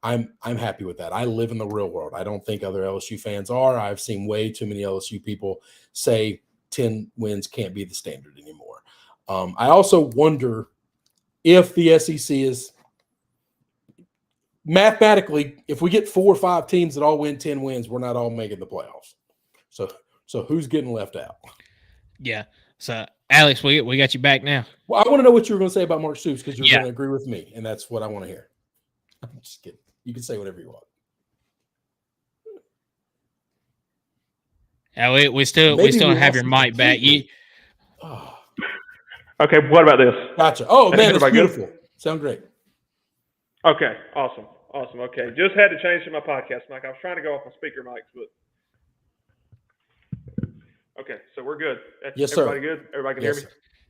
I'm happy with that. I live in the real world. I don't think other LSU fans are. I've seen way too many LSU people say 10 wins can't be the standard anymore. I also wonder if the SEC is mathematically, if we get 4 or 5 teams that all win 10 wins, we're not all making the playoffs. So who's getting left out? Yeah. So Alex, we got you back now. Well, I want to know what you were going to say about Mark Stoops, because you're going to agree with me, and that's what I want to hear. I'm just kidding. You can say whatever you want. Yeah, we still have your mic back. Okay, what about this? Gotcha. Oh, man, that's beautiful. Good? Sound great. Okay, awesome. Okay, just had to change to my podcast mic. I was trying to go off my speaker mics, but okay, so we're good. Yes, everybody sir. Good? Everybody can hear me?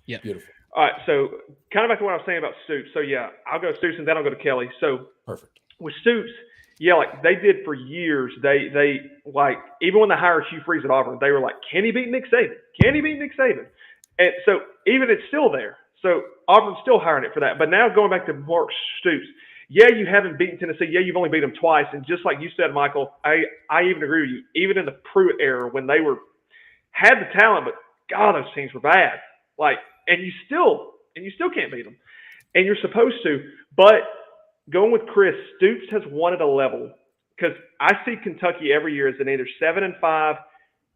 Yeah. Beautiful. All right, so kind of back to what I was saying about Stoops. So, yeah, I'll go Stoops, and then I'll go to Kelly. So, perfect. With Stoops, yeah, like they did for years. They like, even when they hired Hugh Freeze at Auburn, they were like, can he beat Nick Saban? Can he beat Nick Saban? And so even it's still there. So Auburn's still hiring it for that. But now going back to Mark Stoops, yeah, you haven't beaten Tennessee. Yeah, you've only beat them twice. And just like you said, Michael, I even agree with you. Even in the Pruitt era, when they had the talent, but God, those teams were bad. Like, and you still can't beat them. And you're supposed to. But going with Chris, Stoops has won at a level, because I see Kentucky every year as an either 7-5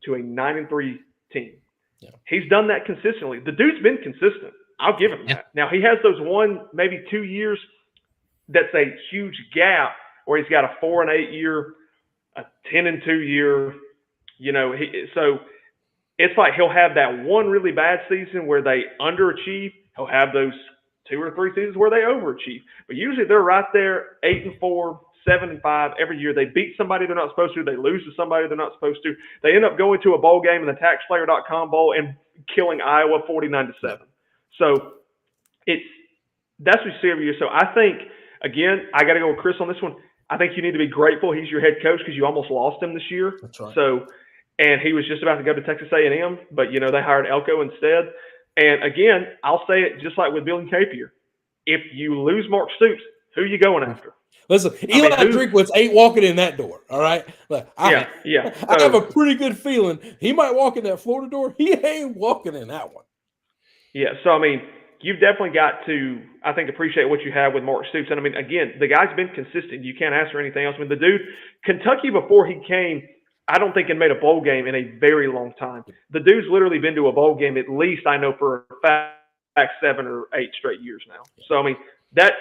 to a 9-3 team. Yeah. He's done that consistently. The dude's been consistent. I'll give him that. Now, he has those 2 years that's a huge gap where he's got a 4-8 year, a 10-2 year. So it's like he'll have that one really bad season where they underachieve. He'll have those 2 or 3 seasons where they overachieve. But usually they're right there, 8-4, 7-5 every year. They beat somebody they're not supposed to. They lose to somebody they're not supposed to. They end up going to a bowl game in the TaxSlayer.com Bowl and killing Iowa 49-7. So that's what you see every year. So I think, again, I got to go with Chris on this one. I think you need to be grateful he's your head coach, because you almost lost him this year. That's right. So, and he was just about to go to Texas A&M, but they hired Elko instead. And again, I'll say it just like with Bill and Napier. If you lose Mark Stoops, who are you going after? Listen, Eli Drinkwitz ain't walking in that door, all right? I have a pretty good feeling he might walk in that Florida door. He ain't walking in that one. Yeah, so, I mean, you've definitely got to, I think, appreciate what you have with Mark Stoops. And, I mean, again, the guy's been consistent. You can't ask for anything else. I mean, the dude, Kentucky, before he came, I don't think had made a bowl game in a very long time. The dude's literally been to a bowl game at least, I know, for a fact 7 or 8 straight years now. So, I mean, that's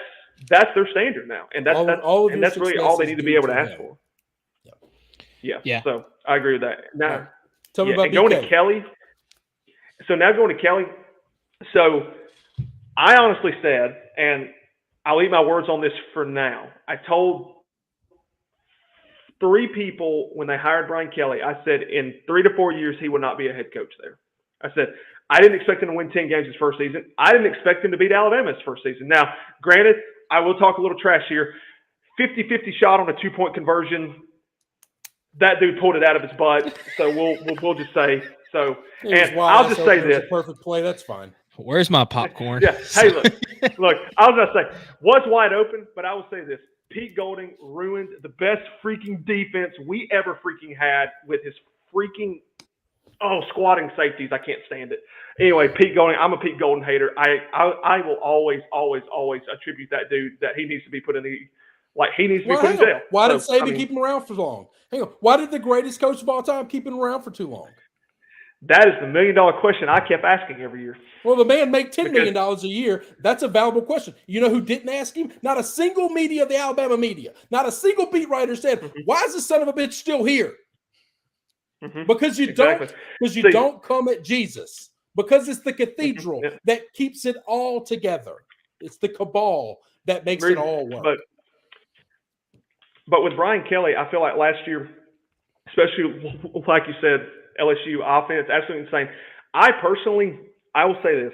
their standard now. And that's really all they need to be able to ask for. Yeah. So I agree with that. Now, tell me about going to Kelly. So now going to Kelly. So I honestly said, and I'll eat my words on this for now, I told 3 people when they hired Brian Kelly, I said in 3 to 4 years he would not be a head coach there. I said, I didn't expect him to win 10 games his first season. I didn't expect him to beat Alabama his first season. Now, granted, I will talk a little trash here. 50-50 shot on a 2-point conversion. That dude pulled it out of his butt. So we'll just say so. And I'll just say this: perfect play. That's fine. Where's my popcorn? Yeah. Hey, look. I was gonna say was wide open, but I will say this: Pete Golding ruined the best freaking defense we ever freaking had with his freaking squatting safeties. I can't stand it. Anyway, Pete Golding. I'm a Pete Golding hater. I will always attribute that dude that he needs to be put in the. Like, he needs to be put in jail. Why did Saban keep him around for long? Hang on. Why did the greatest coach of all time keep him around for too long? That is the $1 million question I kept asking every year. Well, the man made $10 million a year. That's a valuable question. You know who didn't ask him? Not a single media of the Alabama media. Not a single beat writer said, why is this son of a bitch still here? Because you don't come at Jesus. Because it's the cathedral that keeps it all together. It's the cabal that makes it all work. But with Brian Kelly, I feel like last year, especially like you said, LSU offense, absolutely insane. I will say this.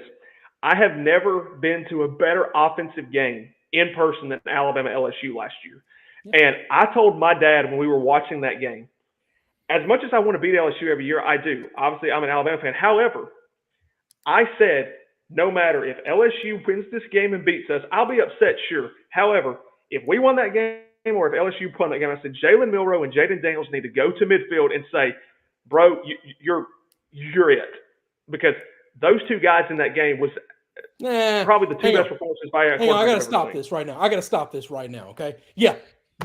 I have never been to a better offensive game in person than Alabama LSU last year. And I told my dad when we were watching that game, as much as I want to beat LSU every year, I do. Obviously, I'm an Alabama fan. However, I said, no matter if LSU wins this game and beats us, I'll be upset, sure. However, if we won that game, or if LSU won that game, I said Jalen Milroe and Jaden Daniels need to go to midfield and say, bro, you're it. Because those two guys in that game was probably the two best performances by a quarterback. I got to stop this right now. Okay. Yeah.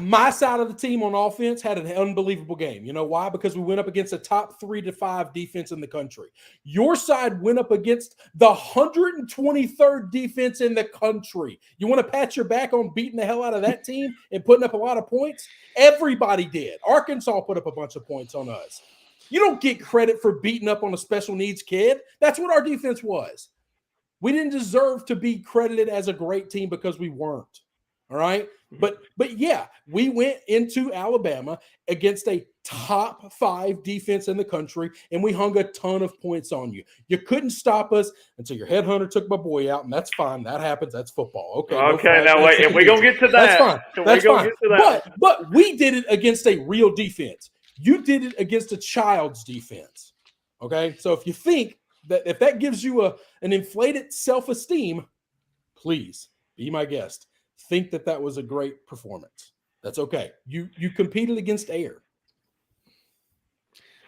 My side of the team on offense had an unbelievable game. You know why? Because we went up against a top 3 to 5 defense in the country. Your side went up against the 123rd defense in the country. You want to pat your back on beating the hell out of that team and putting up a lot of points? Everybody did. Arkansas put up a bunch of points on us. You don't get credit for beating up on a special needs kid. That's what our defense was. We didn't deserve to be credited as a great team because we weren't. All right. But yeah, we went into Alabama against a top 5 defense in the country, and we hung a ton of points on you. You couldn't stop us until your headhunter took my boy out, and that's fine. That happens. That's football. Okay. Now wait, and we're gonna get to that. That's fine. That's fine. But we did it against a real defense. You did it against a child's defense. Okay. So if you think that if that gives you an inflated self-esteem, please be my guest. Think that was a great performance. That's okay. You competed against air.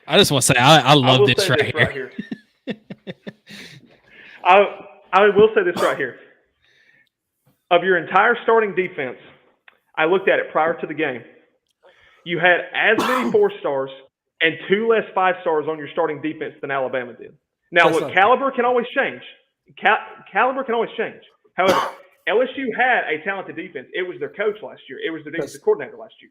I just want to say I love this right here. I will say this right here. Of your entire starting defense, I looked at it prior to the game. You had as many 4-stars and 2 less 5-stars on your starting defense than Alabama did. Now, look, caliber can always change. Caliber can always change. However, LSU had a talented defense. It was their coach last year. It was their defensive coordinator last year.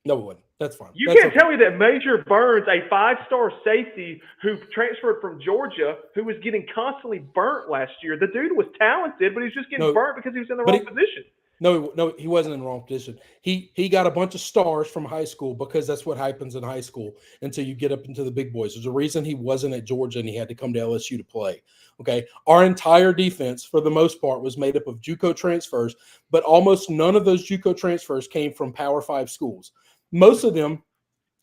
No one. That's fine. You can't tell me that Major Burns, a 5-star safety who transferred from Georgia, who was getting constantly burnt last year. The dude was talented, but he was just getting burnt because he was in the wrong position. No, he wasn't in the wrong position. He got a bunch of stars from high school because that's what happens in high school until you get up into the big boys. There's a reason he wasn't at Georgia and he had to come to LSU to play. Okay, our entire defense, for the most part, was made up of JUCO transfers, but almost none of those JUCO transfers came from Power 5 schools. Most of them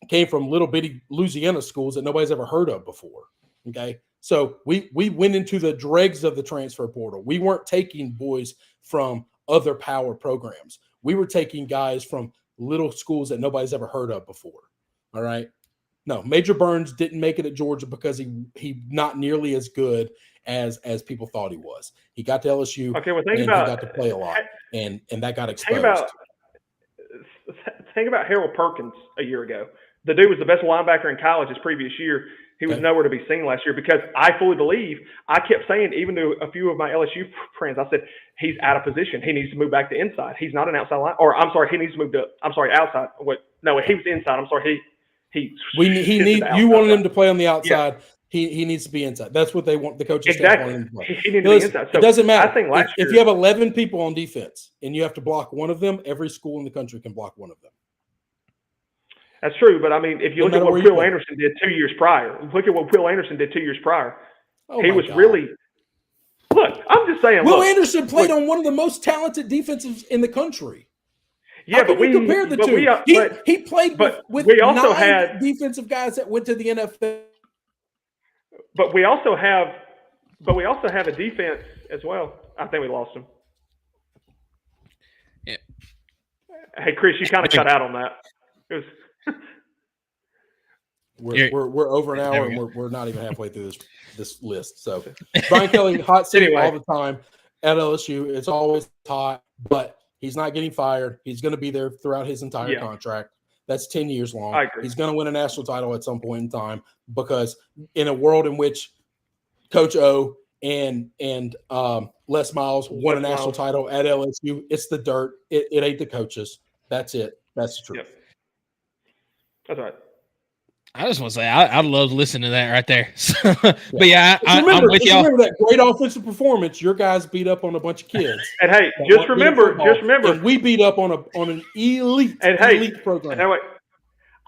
came from little bitty Louisiana schools that nobody's ever heard of before. Okay, so we went into the dregs of the transfer portal. We weren't taking boys from other power programs. We were taking guys from little schools that nobody's ever heard of before. All right. No, Major Burns didn't make it at Georgia because he not nearly as good as people thought he was. He got to LSU. Okay, well, he got to play a lot, and that got exposed. Think about Harold Perkins a year ago. The dude was the best linebacker in college his previous year. He was nowhere to be seen last year because I fully believe, I kept saying, even to a few of my LSU friends, I said, he's out of position. He needs to move back to inside. He's not an outside line. Or, I'm sorry, he needs to move to, outside. No, he was inside. I'm sorry, you wanted him to play on the outside. Yeah. He needs to be inside. That's what they want. The coaches want him to play. He needs to be inside. So it doesn't matter. I think if you have 11 people on defense and you have to block one of them, every school in the country can block one of them. That's true, but I mean, if you look at what Will Anderson did 2 years prior, he was really – look, I'm just saying. Will Anderson played on one of the most talented defensives in the country. Yeah, but we compare the two. He played with we also 9 had defensive guys that went to the NFL. But we also have a defense as well. I think we lost him. Yeah. Hey, Chris, you kind of cut out on that. It was. We're over an hour and we're not even halfway through this list. So Brian Kelly, hot seat all the time at LSU. It's always hot, but he's not getting fired. He's going to be there throughout his entire contract. That's 10 years long. I agree. He's going to win a national title at some point in time because in a world in which Coach O and Les Miles won a national title at LSU, it's the dirt. It ain't the coaches. That's it. That's the truth. Yep. That's right. I just want to say I love listening to that right there. But yeah, I'm with y'all. Remember that great offensive performance. Your guys beat up on a bunch of kids. And hey, just remember, and we beat up on an elite program. And wait,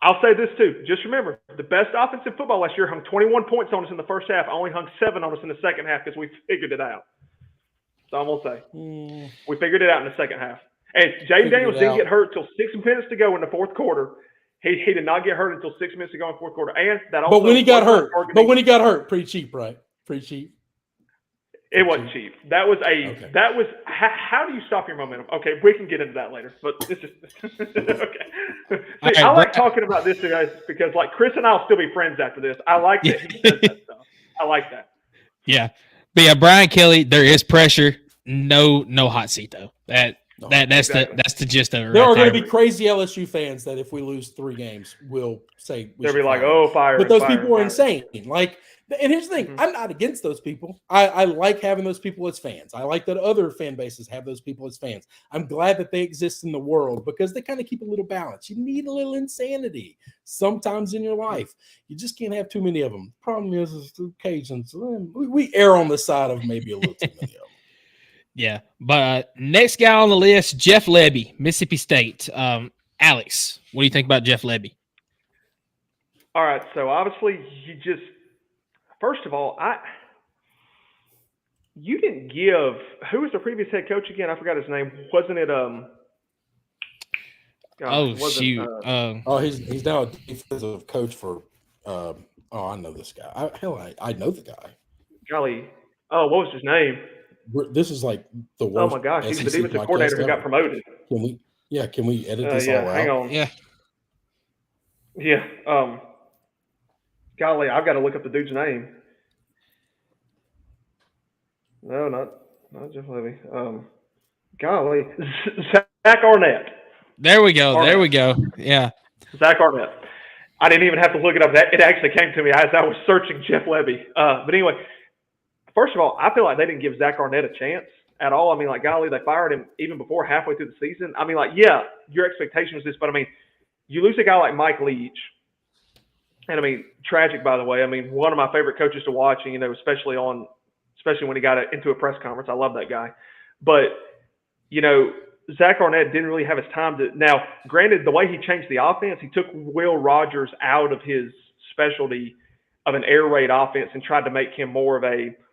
I'll say this too. Just remember, the best offensive football last year hung 21 points on us in the first half. Only hung 7 on us in the second half because we figured it out. So I'm gonna say we figured it out in the second half. And Jaden Daniels didn't get hurt till 6 minutes to go in the fourth quarter. He did not get hurt until 6 minutes to go in the fourth quarter. And that also. But when he got hurt, pretty cheap, right? Pretty cheap. It wasn't cheap. That was how do you stop your momentum? Okay, we can get into that later. But this is okay. See, I like talking about this, guys, because like Chris and I'll still be friends after this. I like that he says that stuff. I like that. Yeah. But yeah, Brian Kelly, there is pressure. No hot seat though. That's the gist of it. There are going to be crazy LSU fans that if we lose 3 games, will say they'll be like, "Oh, fire!" But those people are insane. Like, and here's the thing: I'm not against those people. I like having those people as fans. I like that other fan bases have those people as fans. I'm glad that they exist in the world because they kind of keep a little balance. You need a little insanity sometimes in your life. You just can't have too many of them. Problem is occasions we err on the side of maybe a little too many of them. Yeah, but next guy on the list, Jeff Leby, Mississippi State. Alex, what do you think about Jeff Leby? All right, so obviously first of all, you didn't give – who was the previous head coach again? I forgot his name. Wasn't it he's now a defensive coach for I know this guy. I know the guy. Golly. Oh, what was his name? This is like the worst. Oh my gosh, he's the defensive coordinator who got promoted. Can we edit this all out? Hang on. Yeah. Golly, I've got to look up the dude's name. No, not Jeff Leby. Golly, Zach Arnett. There we go. There we go. Yeah. Zach Arnett. I didn't even have to look it up. It actually came to me as I was searching Jeff Leby. But anyway. First of all, I feel like they didn't give Zach Arnett a chance at all. I mean, like, golly, they fired him even before halfway through the season. I mean, like, yeah, your expectation was this, but I mean, you lose a guy like Mike Leach. And I mean, tragic, by the way. I mean, one of my favorite coaches to watch, and, especially when he got into a press conference. I love that guy. But, Zach Arnett didn't really have his time to – now, granted, the way he changed the offense, he took Will Rogers out of his specialty of an air raid offense and tried to make him more of a –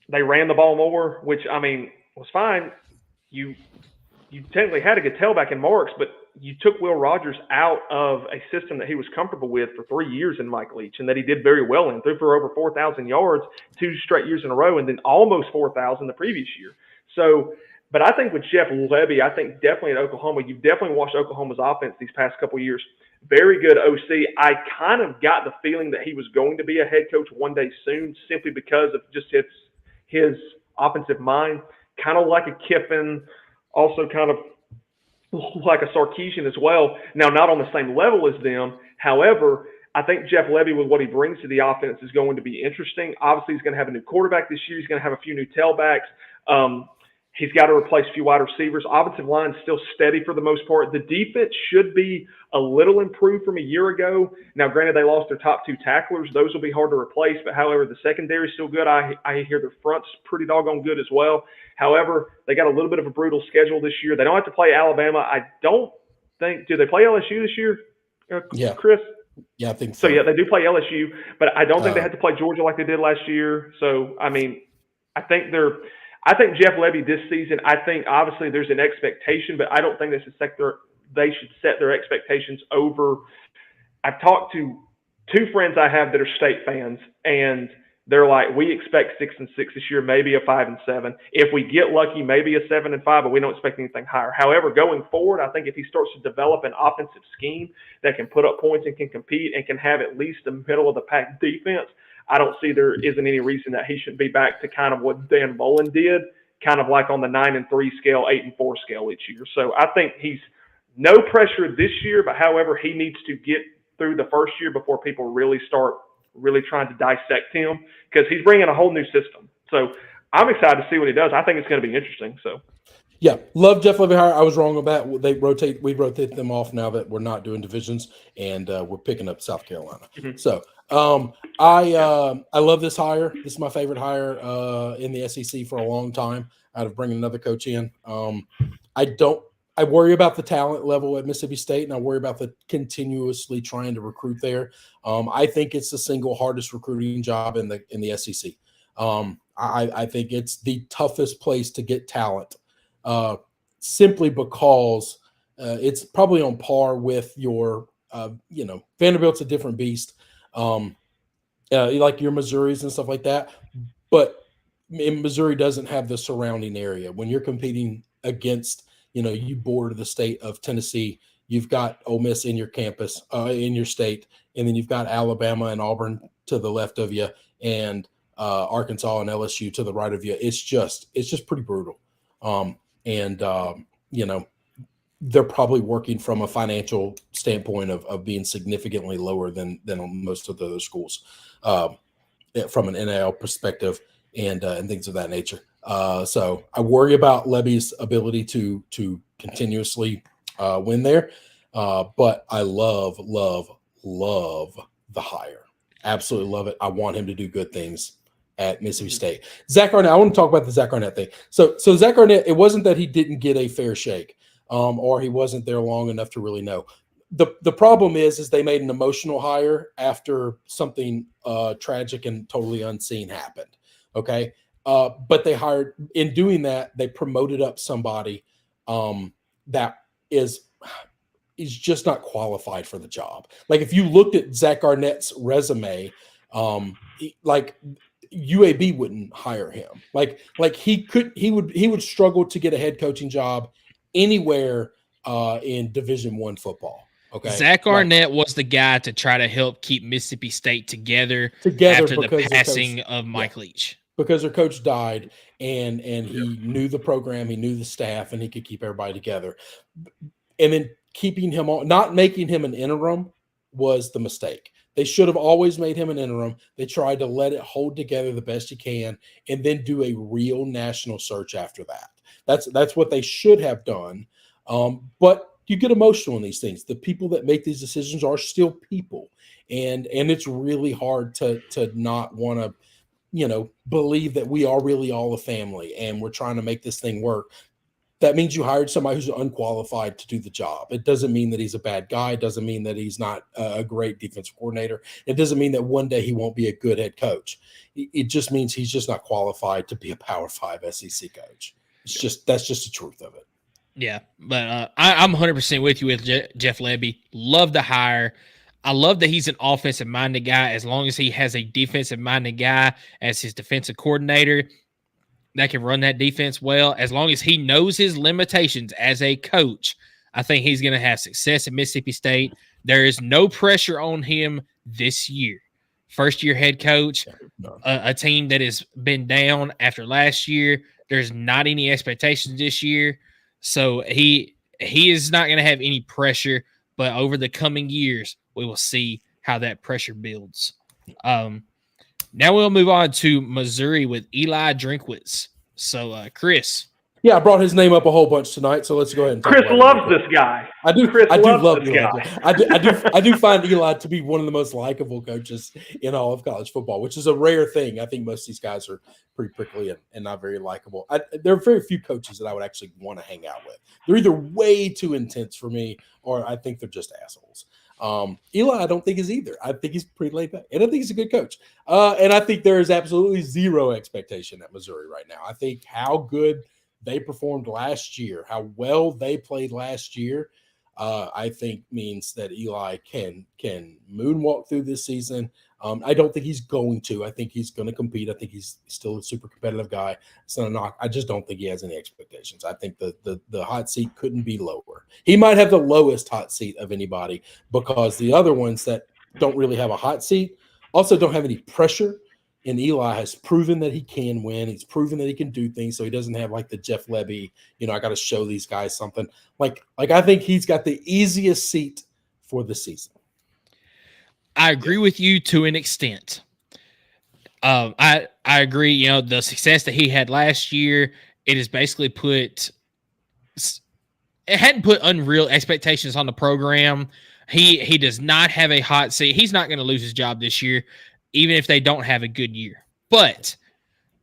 they ran the ball more, which, I mean, was fine. You technically had a good tailback in Marks, but you took Will Rogers out of a system that he was comfortable with for 3 years in Mike Leach and that he did very well in. Threw for over 4,000 yards 2 straight years in a row and then almost 4,000 the previous year. So, but I think with Jeff Leby, I think definitely at Oklahoma, you've definitely watched Oklahoma's offense these past couple of years. Very good OC. I kind of got the feeling that he was going to be a head coach one day soon simply because of just his offensive mind, kind of like a Kiffin, also kind of like a Sarkisian as well. Now, not on the same level as them. However, I think Jeff Leby, with what he brings to the offense, is going to be interesting. Obviously, he's going to have a new quarterback this year. He's going to have a few new tailbacks. He's got to replace a few wide receivers. Offensive line is still steady for the most part. The defense should be a little improved from a year ago. Now, granted, they lost their top 2 tacklers. Those will be hard to replace. But, however, the secondary is still good. I hear the front's pretty doggone good as well. However, they got a little bit of a brutal schedule this year. They don't have to play Alabama. I don't think – do they play LSU this year, yeah. Chris? Yeah, I think so. So, yeah, they do play LSU, but I don't think they had to play Georgia like they did last year. So, I mean, I think Jeff Leby this season, I think obviously there's an expectation, but I don't think they should set their expectations over. I've talked to two friends I have that are state fans, and they're like, we expect 6-6 this year, maybe a 5-7. If we get lucky, maybe a 7-5, but we don't expect anything higher. However, going forward, I think if he starts to develop an offensive scheme that can put up points and can compete and can have at least a middle of the pack defense, I don't see there isn't any reason that he shouldn't be back to kind of what Dan Mullen did, kind of like on the 9-3 scale, 8-4 scale each year. So I think he's no pressure this year, but however, he needs to get through the first year before people really start trying to dissect him, because he's bringing a whole new system. So I'm excited to see what he does. I think it's going to be interesting. So, yeah, love Jeff Leby hire. I was wrong about we rotate them off now that we're not doing divisions, and we're picking up South Carolina. Mm-hmm. So I love this hire. This is my favorite hire in the SEC for a long time. Out of bringing another coach in, I worry about the talent level at Mississippi State, and I worry about the continuously trying to recruit there. I think it's the single hardest recruiting job in the SEC. I think it's the toughest place to get talent, simply because it's probably on par with your, Vanderbilt's a different beast, like your Missouris and stuff like that. But Missouri doesn't have the surrounding area. When you're competing against you border the state of Tennessee. You've got Ole Miss in your campus, in your state, and then you've got Alabama and Auburn to the left of you, and Arkansas and LSU to the right of you. It's just pretty brutal. They're probably working from a financial standpoint of being significantly lower than most of the other schools from an NIL perspective and things of that nature. So I worry about Leby's ability to continuously win there. But I love the hire. Absolutely love it. I want him to do good things at Mississippi State. Zach Arnett, I want to talk about the Zach Arnett thing. So Zach Arnett, it wasn't that he didn't get a fair shake, or he wasn't there long enough to really know. The problem is they made an emotional hire after something tragic and totally unseen happened. Okay. But they hired, in doing that, they promoted up somebody that is just not qualified for the job. Like if you looked at Zach Arnett's resume, like UAB wouldn't hire him. Like he would struggle to get a head coaching job anywhere in Division I football. Okay. Zach Arnett was the guy to try to help keep Mississippi State together after the passing of Mike Leach. Because their coach died, and he knew the program, he knew the staff, and he could keep everybody together. And then keeping him on, not making him an interim was the mistake. They should have always made him an interim. They tried to let it hold together the best you can, and then do a real national search after that. That's what they should have done. But you get emotional in these things. The people that make these decisions are still people, and it's really hard to not want to, believe that we are really all a family and we're trying to make this thing work. That means you hired somebody who's unqualified to do the job. It doesn't mean that he's a bad guy. It doesn't mean that he's not a great defensive coordinator. It doesn't mean that one day he won't be a good head coach. It just means he's just not qualified to be a Power 5 SEC coach. That's just the truth of it. Yeah, but I'm 100% with you with Jeff Leby. Love the hire. I love that he's an offensive-minded guy. As long as he has a defensive-minded guy as his defensive coordinator that can run that defense well, as long as he knows his limitations as a coach, I think he's going to have success at Mississippi State. There is no pressure on him this year. First-year head coach, a team that has been down after last year. There's not any expectations this year. So he is not going to have any pressure, but over the coming years, we will see how that pressure builds. Now we'll move on to Missouri with Eli Drinkwitz. So, Chris. Yeah, I brought his name up a whole bunch tonight, so let's go ahead and talk Chris about loves this guy. I do love this Eli. guy. I do find Eli to be one of the most likable coaches in all of college football, which is a rare thing. I think most of these guys are pretty prickly and not very likable. There are very few coaches that I would actually want to hang out with. They're either way too intense for me, or I think they're just assholes. Eli, I don't think is either. I think he's pretty laid back, and I think he's a good coach. And I think there is absolutely zero expectation at Missouri right now. I think how good they performed last year, how well they played last year, I think means that Eli can moonwalk through this season. I don't think he's going to. I think he's going to compete. I think he's still a super competitive guy. It's not a knock. I just don't think he has any expectations. I think the hot seat couldn't be lower. He might have the lowest hot seat of anybody because the other ones that don't really have a hot seat also don't have any pressure. And Eli has proven that he can win. He's proven that he can do things, so he doesn't have like the Jeff Leby, I got to show these guys something. Like I think he's got the easiest seat for the season. I agree with you to an extent. I agree. The success that he had last year, it has basically it hadn't put unreal expectations on the program. He does not have a hot seat. He's not going to lose his job this year, even if they don't have a good year. But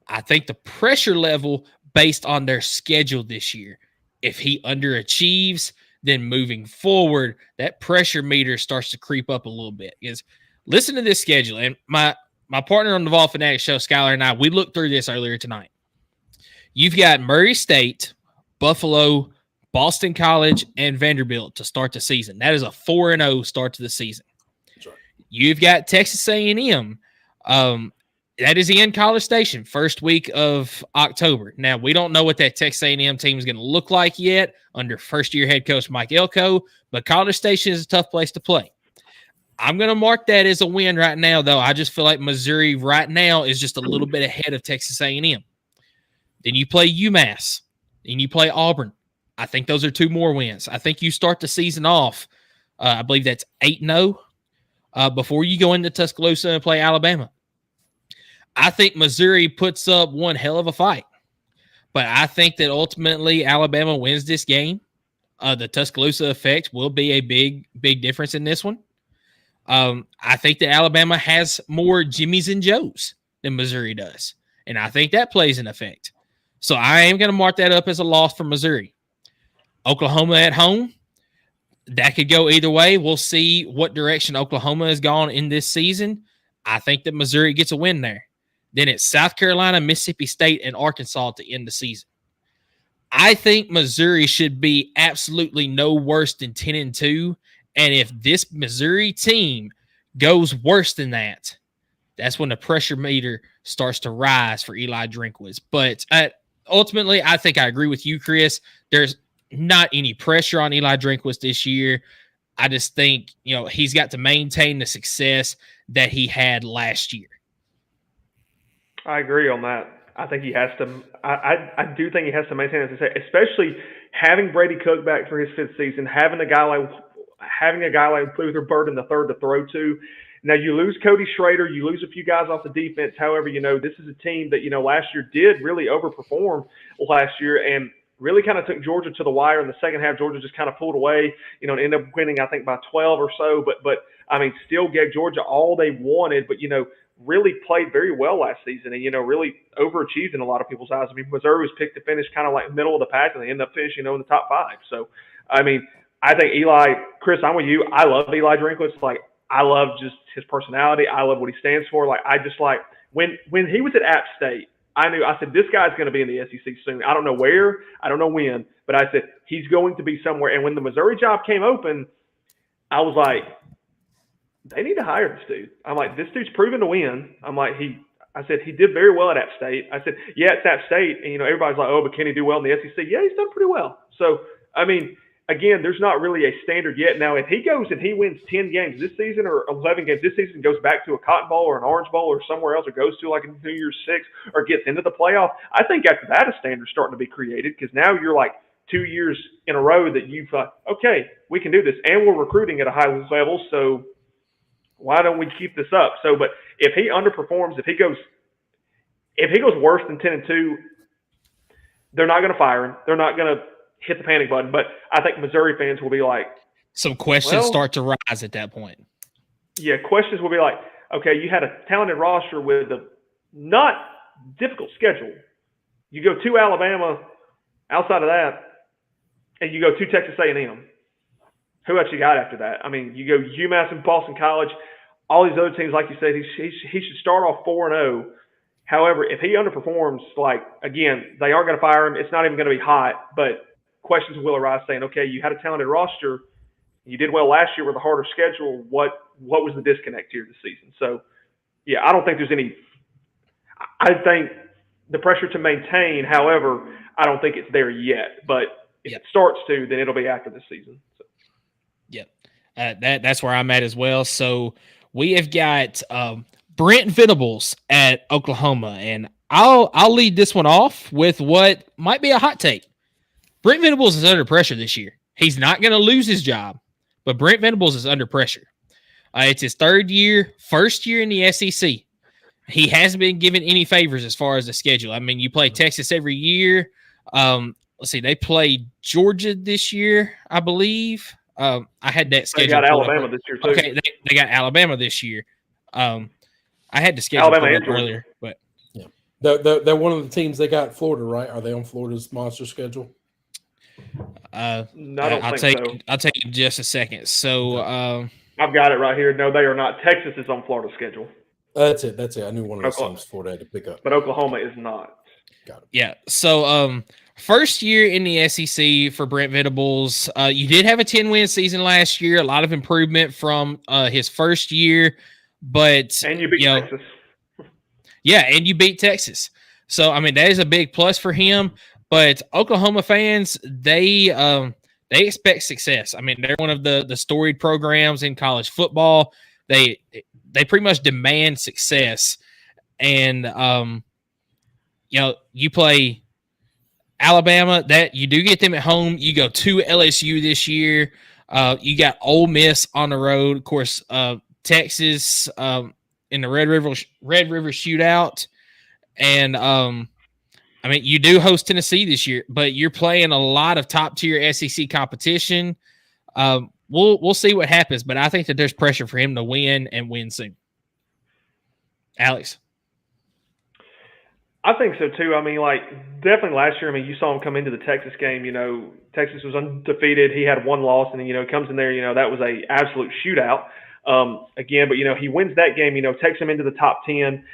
I think the pressure level based on their schedule this year, if he underachieves, then moving forward, that pressure meter starts to creep up a little bit. Because listen to this schedule. And my partner on the Vol Fanatics show, Skylar, and I, we looked through this earlier tonight. You've got Murray State, Buffalo, Boston College, and Vanderbilt to start the season. That is a 4-0 start to the season. Right. You've got Texas A&M. That is in College Station, first week of October. Now, we don't know what that Texas A&M team is going to look like yet under first-year head coach Mike Elko, but College Station is a tough place to play. I'm going to mark that as a win right now, though. I just feel like Missouri right now is just a little bit ahead of Texas A&M. Then you play UMass, and you play Auburn. I think those are two more wins. I think you start the season off, I believe that's 8-0, before you go into Tuscaloosa and play Alabama. I think Missouri puts up one hell of a fight, but I think that ultimately Alabama wins this game. The Tuscaloosa effect will be a big difference in this one. I think that Alabama has more Jimmies and Joes than Missouri does, and I think that plays an effect. So I am going to mark that up as a loss for Missouri. Oklahoma at home, that could go either way. We'll see what direction Oklahoma has gone in this season. I think that Missouri gets a win there. Then it's South Carolina, Mississippi State, and Arkansas to end the season. I think Missouri should be absolutely no worse than 10-2. And if this Missouri team goes worse than that, that's when the pressure meter starts to rise for Eli Drinkwitz. But ultimately, I think I agree with you, Chris. There's not any pressure on Eli Drinkwitz this year. I just think, he's got to maintain the success that he had last year. I agree on that. I think he has to. I do think he has to maintain that success, especially having Brady Cook back for his fifth season, having a guy like Luther Bird in the third to throw to. Now you lose Cody Schrader, you lose a few guys off the defense. However, this is a team that last year did really overperform last year and really kind of took Georgia to the wire in the second half. Georgia just kind of pulled away, and ended up winning I think by 12 or so. But I mean, still gave Georgia all they wanted. But really played very well last season and, really overachieved in a lot of people's eyes. I mean, Missouri was picked to finish kind of like middle of the pack, and they ended up finishing, in the top 5. So, I mean, I think Chris, I'm with you. I love Eli Drinkwitz. Like, I love just his personality. I love what he stands for. Like, I just like when he was at App State, I said, this guy's going to be in the SEC soon. I don't know where, I don't know when, but I said, he's going to be somewhere. And when the Missouri job came open, I was like, they need to hire this dude. I'm like, this dude's proven to win. I'm like, I said, he did very well at App State. I said, yeah, it's App State. And, everybody's like, oh, but can he do well in the SEC? Yeah, he's done pretty well. So, I mean, again, there's not really a standard yet. Now, if he goes and he wins 10 games this season or 11 games this season, goes back to a Cotton Bowl or an Orange Bowl or somewhere else, or goes to like a New Year's Six or gets into the playoff, I think after that a standard's starting to be created, because now you're like 2 years in a row that you've okay, we can do this. And we're recruiting at a high level, so why don't we keep this up? So, but if he underperforms, if he goes worse than 10-2, they're not going to fire him. They're not going to hit the panic button. But I think Missouri fans will be like, some questions start to rise at that point. Yeah, questions will be like, okay, you had a talented roster with a not difficult schedule. You go to Alabama outside of that, and you go to Texas A&M. who else you got after that? I mean, you go UMass and Boston College, all these other teams, like you said, he should start off 4-0. However, if he underperforms, like, again, they aren't going to fire him. It's not even going to be hot, but questions will arise saying, okay, you had a talented roster. You did well last year with a harder schedule. What was the disconnect here this season? So, yeah, I don't think there's any – I think the pressure to maintain, however, I don't think it's there yet. But if it starts to, then it'll be after this season. So. Yep. That's where I'm at as well. So we have got Brent Venables at Oklahoma, and I'll lead this one off with what might be a hot take. Brent Venables is under pressure this year. He's not going to lose his job, but Brent Venables is under pressure. It's his first year in the SEC. He hasn't been given any favors as far as the schedule. I mean, you play Texas every year. Let's see, they play Georgia this year, I believe. I had that schedule. They got Alabama this year, too. Okay, they got Alabama this year. I had the schedule earlier, but yeah, they're one of the teams. They got Florida, right? Are they on Florida's monster schedule? No, I don't I'll think so. I'll take in just a second. So I've got it right here. No, they are not. Texas is on Florida's schedule. That's it. I knew one of those teams Florida had to pick up. But Oklahoma is not. Got it. Yeah. So first year in the SEC for Brent Venables. You did have a 10-win season last year. A lot of improvement from his first year. But and you beat Texas. Yeah, and you beat Texas. So I mean that is a big plus for him. But Oklahoma fans, they expect success. I mean, they're one of the storied programs in college football. They pretty much demand success. And you play Alabama, that you do get them at home. You go to LSU this year. You got Ole Miss on the road, of course. Texas in the Red River Shootout, and I mean you do host Tennessee this year, but you're playing a lot of top tier SEC competition. We'll see what happens, but I think that there's pressure for him to win and win soon. Alex. I think so too. I mean, like definitely last year. I mean, you saw him come into the Texas game. You know, Texas was undefeated. He had one loss, and then he comes in there. That was a absolute shootout. Again, but he wins that game. Takes him into the top 10.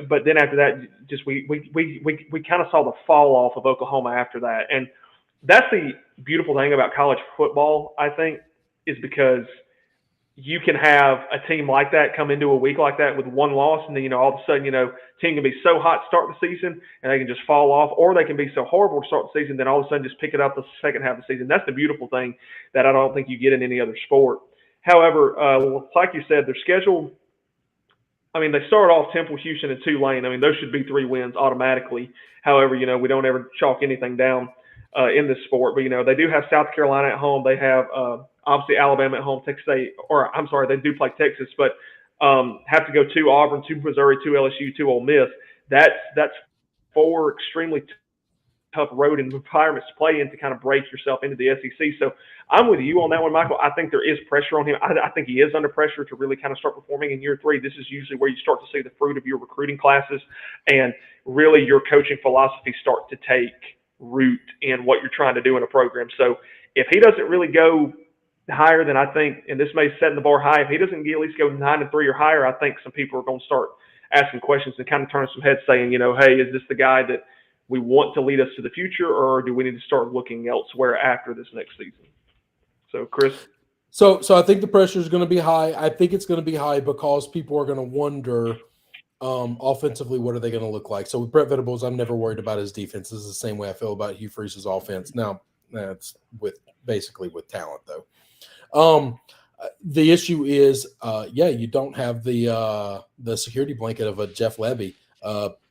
But then after that, just we kind of saw the fall off of Oklahoma after that, and that's the beautiful thing about college football. I think is because you can have a team like that come into a week like that with one loss, and then all of a sudden team can be so hot to start the season and they can just fall off, or they can be so horrible to start the season then all of a sudden just pick it up the second half of the season. That's the beautiful thing that I don't think you get in any other sport. However, like you said, their schedule, I mean, they start off Temple, Houston, and Tulane. I mean, those should be 3 wins automatically. However, we don't ever chalk anything down in this sport. But, they do have South Carolina at home. They have, obviously, Alabama at home. They do play Texas, but have to go to Auburn, to Missouri, to LSU, to Ole Miss. That's 4 extremely tough road environments to play in to kind of break yourself into the SEC. So I'm with you on that one, Michael. I think there is pressure on him. I think he is under pressure to really kind of start performing in year 3. This is usually where you start to see the fruit of your recruiting classes and really your coaching philosophy start to take root in what you're trying to do in a program. So if he doesn't really go higher than I think, and this may set the bar high, if he doesn't at least go 9-3 or higher, I think some people are going to start asking questions and kind of turning some heads saying, hey, is this the guy that we want to lead us to the future, or do we need to start looking elsewhere after this next season? So, Chris? So I think the pressure is going to be high. I think it's going to be high because people are going to wonder offensively, what are they going to look like? So with Brent Venables, I'm never worried about his defense. This is the same way I feel about Hugh Freeze's offense. Now, that's basically with talent, though. The issue is, you don't have the security blanket of a Jeff Leby,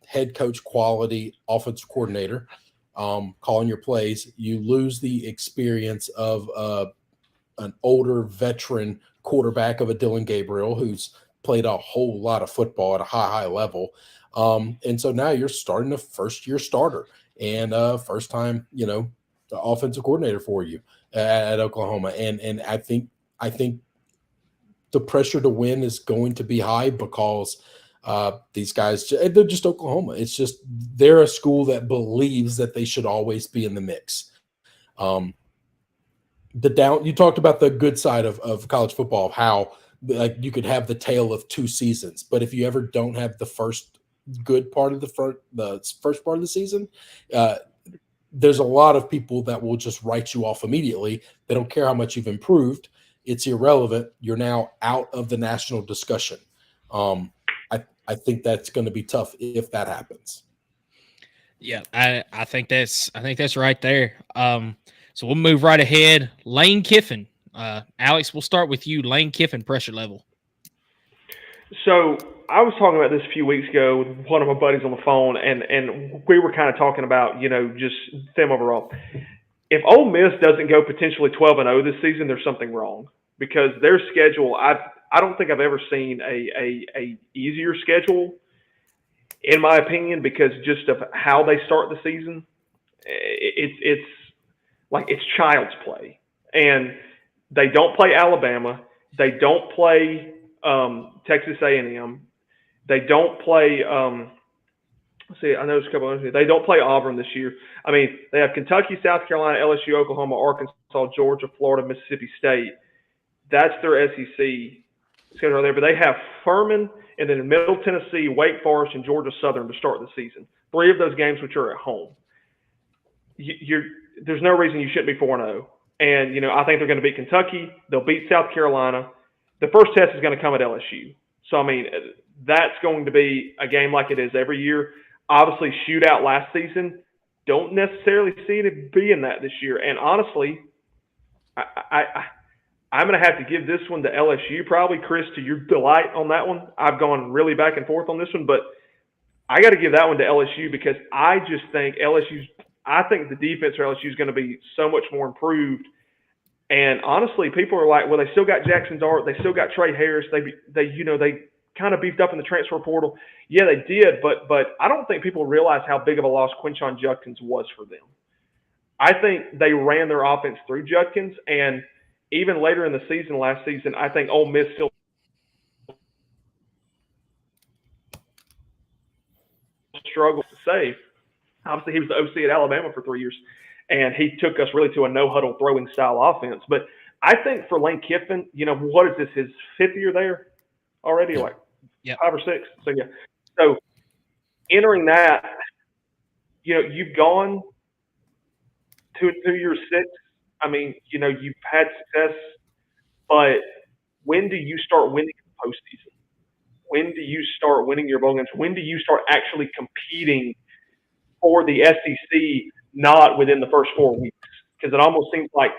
head coach quality offensive coordinator, calling your plays. You lose the experience of an older veteran quarterback of a Dylan Gabriel who's played a whole lot of football at a high level. And so now you're starting a first-year starter and first time, the offensive coordinator for you at Oklahoma. And I think the pressure to win is going to be high because these guys, they're just Oklahoma. It's just they're a school that believes that they should always be in the mix. You talked about the good side of college football, how like you could have the tale of two seasons, but if you ever don't have the first good part of the first part of the season, there's a lot of people that will just write you off immediately. They don't care how much you've improved. It's irrelevant. You're now out of the national discussion. I think that's going to be tough if that happens. Yeah, I think that's right there. So we'll move right ahead. Lane Kiffin. Alex, we'll start with you. Lane Kiffin pressure level. So I was talking about this a few weeks ago with one of my buddies on the phone, and we were kind of talking about, just them overall. If Ole Miss doesn't go potentially 12-0 this season, there's something wrong, because their schedule, I don't think I've ever seen a easier schedule, in my opinion, because just of how they start the season. It's like it's child's play, and they don't play Alabama, they don't play Texas A&M, they don't play. Let's see, I know there's a couple others. They don't play Auburn this year. I mean, they have Kentucky, South Carolina, LSU, Oklahoma, Arkansas, Georgia, Florida, Mississippi State. That's their SEC schedule right there. But they have Furman, and then Middle Tennessee, Wake Forest, and Georgia Southern to start the season. 3 of those games which are at home. There's no reason you shouldn't be 4-0. And, I think they're going to beat Kentucky. They'll beat South Carolina. The first test is going to come at LSU. So, I mean, that's going to be a game like it is every year. Obviously, shootout last season. Don't necessarily see it being that this year. And honestly, I'm going to have to give this one to LSU probably. Chris, to your delight on that one. I've gone really back and forth on this one, but I got to give that one to LSU because I just think I think the defense for LSU is going to be so much more improved. And honestly, people are like, well, they still got Jackson Dart. They still got Trey Harris. They kind of beefed up in the transfer portal. Yeah, they did, but I don't think people realize how big of a loss Quinshon Judkins was for them. I think they ran their offense through Judkins, and even later in the season, last season, I think Ole Miss still struggled to save. Obviously, he was the OC at Alabama for 3 years, and he took us really to a no-huddle throwing style offense. But I think for Lane Kiffin, what is this, his 5th year there already? Like 5 or 6. So, yeah. So, entering that, you've gone 2 years 6. I mean, you've had success, but when do you start winning the postseason? When do you start winning your bowl games? When do you start actually competing for the SEC, not within the first 4 weeks? Because it almost seems like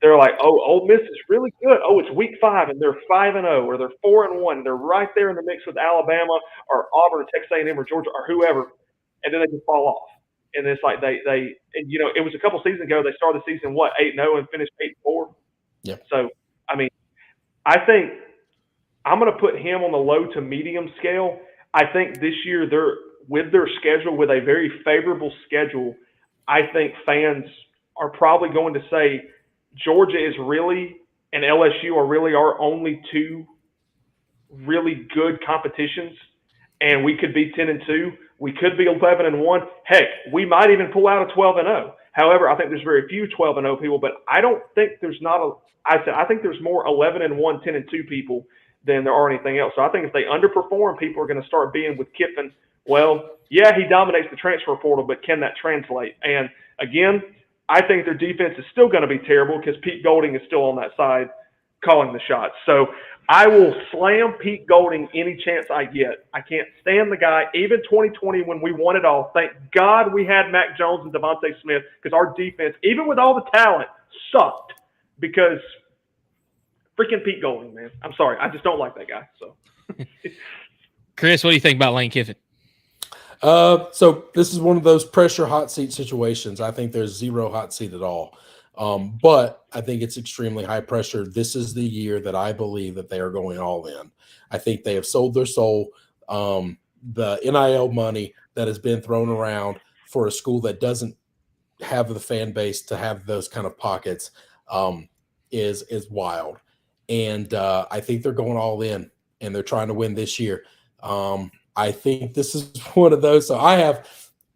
they're like, oh, Ole Miss is really good. Oh, it's week 5 and they're 5-0 or they're 4-1. They're right there in the mix with Alabama or Auburn or Texas A&M or Georgia or whoever, and then they just fall off. And it's like they it was a couple seasons ago. They started the season 8-0 and finished 8-4. Yeah. So I mean, I think I'm going to put him on the low to medium scale. I think this year with their schedule, with a very favorable schedule, I think fans are probably going to say Georgia is really and LSU are really our only 2 really good competitions, and we could be 10-2. We could be 11-1. Heck, we might even pull out a 12-0. However, I think there's very few 12-0 people, but I don't think I think there's more 11-1, 10-2 people than there are anything else. So I think if they underperform, people are going to start being with Kiffin. Well, yeah, he dominates the transfer portal, but can that translate? And again, I think their defense is still going to be terrible because Pete Golding is still on that side calling the shots. So I will slam Pete Golding any chance I get. I can't stand the guy. Even 2020 when we won it all, thank God we had Mac Jones and Devontae Smith because our defense, even with all the talent, sucked because freaking Pete Golding, man. I'm sorry. I just don't like that guy. So, Chris, what do you think about Lane Kiffin? So this is one of those pressure hot seat situations. I think there's zero hot seat at all. But I think it's extremely high pressure. This is the year that I believe that they are going all in. I think they have sold their soul. The NIL money that has been thrown around for a school that doesn't have the fan base to have those kind of pockets is wild. And I think they're going all in, and they're trying to win this year. I think this is one of those. So I have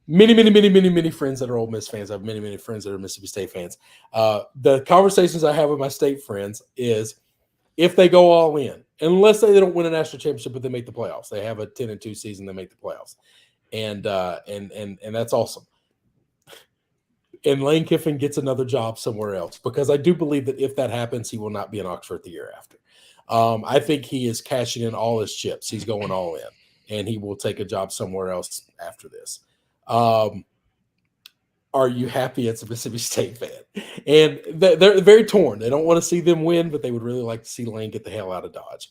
many friends that are Ole Miss fans. I have many friends that are Mississippi State fans. The conversations I have with my state friends is if they go all in, unless they don't win a national championship, but they make the playoffs. They have a 10-2 season, they make the playoffs. And that's awesome. And Lane Kiffin gets another job somewhere else, because I do believe that if that happens, he will not be in Oxford the year after. I think he is cashing in all his chips. He's going all in, and he will take a job somewhere else after this. Are you happy as a Mississippi State fan? And they're very torn. They don't want to see them win, but they would really like to see Lane get the hell out of Dodge.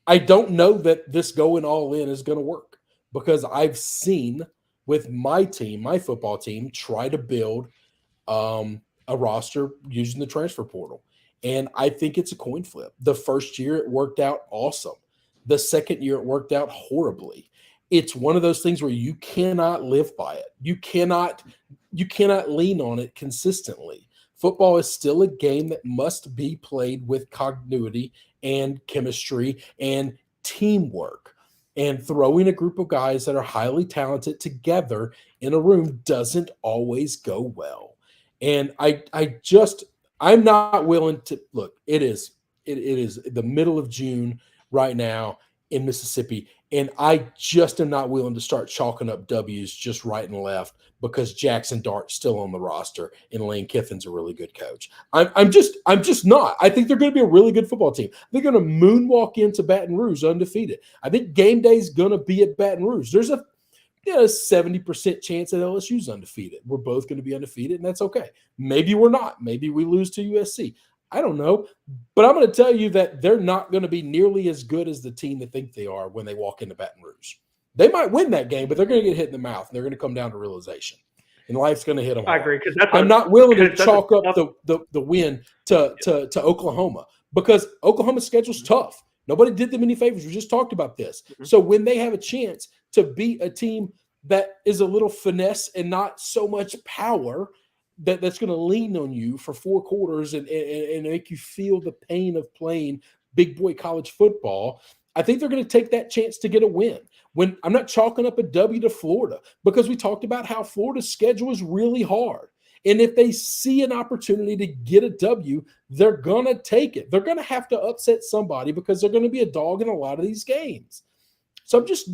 I don't know that this going all in is going to work, because I've seen with my team, my football team, try to build a roster using the transfer portal. And I think it's a coin flip. The first year it worked out awesome. The second year it worked out horribly. It's one of those things where you cannot live by it. You cannot lean on it consistently. Football is still a game that must be played with continuity and chemistry and teamwork. And throwing a group of guys that are highly talented together in a room doesn't always go well. And I'm not willing to look. It is the middle of June right now in Mississippi, and I just am not willing to start chalking up W's just right and left because Jackson Dart's still on the roster and Lane Kiffin's a really good coach. I'm just not. I think they're going to be a really good football team. They're going to moonwalk into Baton Rouge undefeated. I think game day is going to be at Baton Rouge. There's a 70% chance that LSU's undefeated. We're both going to be undefeated, and that's okay. Maybe we're not. Maybe we lose to USC. I don't know. But I'm going to tell you that they're not going to be nearly as good as the team that think they are when they walk into Baton Rouge. They might win that game, but they're going to get hit in the mouth, and they're going to come down to realization. And life's going to hit them hard. I agree. I'm not willing to chalk up the win to Oklahoma, because Oklahoma's schedule's tough. Nobody did them any favors. We just talked about this. Mm-hmm. So when they have a chance to beat a team that is a little finesse and not so much power, that's going to lean on you for 4 quarters and make you feel the pain of playing big boy college football, I think they're going to take that chance to get a win. When I'm not chalking up a W to Florida, because we talked about how Florida's schedule is really hard. And if they see an opportunity to get a W, they're going to take it. They're going to have to upset somebody because they're going to be a dog in a lot of these games. So I'm just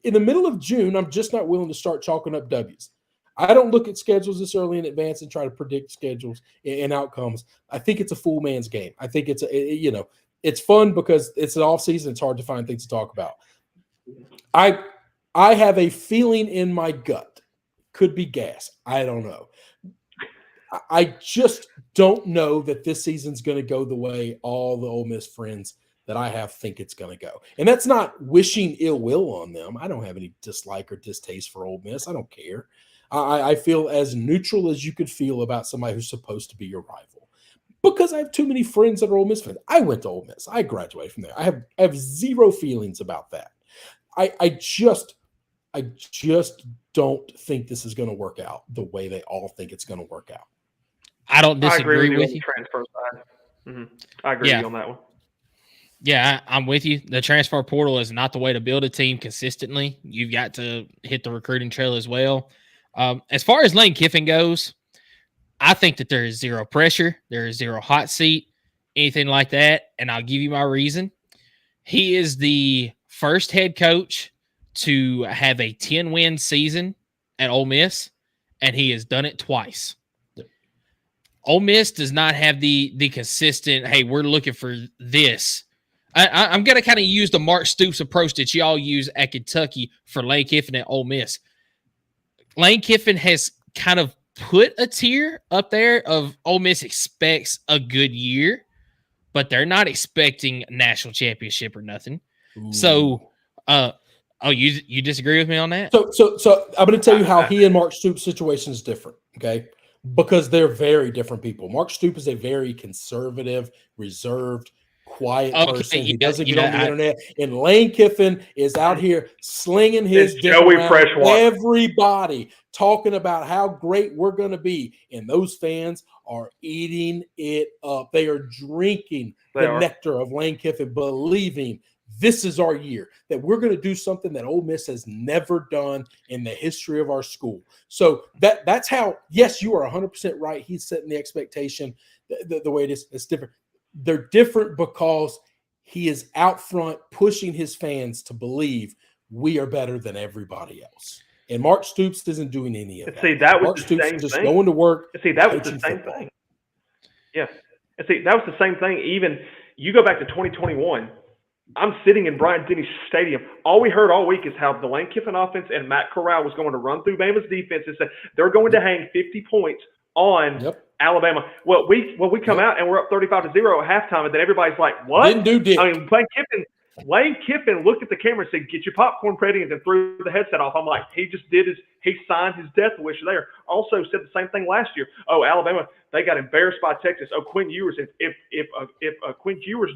in the middle of June, I'm just not willing to start chalking up W's. I don't look at schedules this early in advance and try to predict schedules and outcomes. I think it's a fool man's game. I think it's fun because it's an off season. It's hard to find things to talk about. I have a feeling in my gut. Could be gas. I don't know. I just don't know that this season's going to go the way all the Ole Miss friends that I have think it's going to go. And that's not wishing ill will on them. I don't have any dislike or distaste for Ole Miss. I don't care. I feel as neutral as you could feel about somebody who's supposed to be your rival, because I have too many friends that are Ole Miss fans. I went to Ole Miss. I graduated from there. I have zero feelings about that. I just don't think this is going to work out the way they all think it's going to work out. I don't disagree with you. Transfer side. Mm-hmm. I agree with you on that one. Yeah, I'm with you. The transfer portal is not the way to build a team consistently. You've got to hit the recruiting trail as well. As far as Lane Kiffin goes, I think that there is zero pressure. There is zero hot seat, anything like that. And I'll give you my reason. He is the first head coach to have a 10-win season at Ole Miss, and he has done it twice. Ole Miss does not have the consistent, hey, we're looking for this. I'm going to kind of use the Mark Stoops approach that y'all use at Kentucky for Lane Kiffin at Ole Miss. Lane Kiffin has kind of put a tier up there of Ole Miss expects a good year, but they're not expecting a national championship or nothing. Ooh. So, you disagree with me on that? So I'm going to tell you how he and Mark Stoops' situation is different, okay? Because they're very different people. Mark Stoops is a very conservative, reserved, quiet person. He doesn't get on the internet. And Lane Kiffin is out here slinging his dick around everybody, talking about how great we're going to be. And those fans are eating it up. They are drinking nectar of Lane Kiffin, believing this is our year, that we're going to do something that Ole Miss has never done in the history of our school. So that's how, yes, you are 100% right. He's setting the expectation the way it is. It's different. They're different because he is out front pushing his fans to believe we are better than everybody else. And Mark Stoops isn't doing any of that. See, that was Mark the Stoops same just thing. going to work. See, that was the same thing. Yeah. And see, that was the same thing. Even you go back to 2021, I'm sitting in Bryant-Denny Stadium. All we heard all week is how the Lane Kiffin offense and Matt Corral was going to run through Bama's defense and say they're going to hang 50 points on Alabama. Well, we come out and we're up 35-0 at halftime, and then everybody's like, "What?" Didn't do dick. I mean, Lane Kiffin looked at the camera and said, "Get your popcorn ready," and then threw the headset off. I'm like, he signed his death wish there. Also said the same thing last year. Oh, Alabama, they got embarrassed by Texas. Oh, Quinn Ewers, if Quinn Ewers,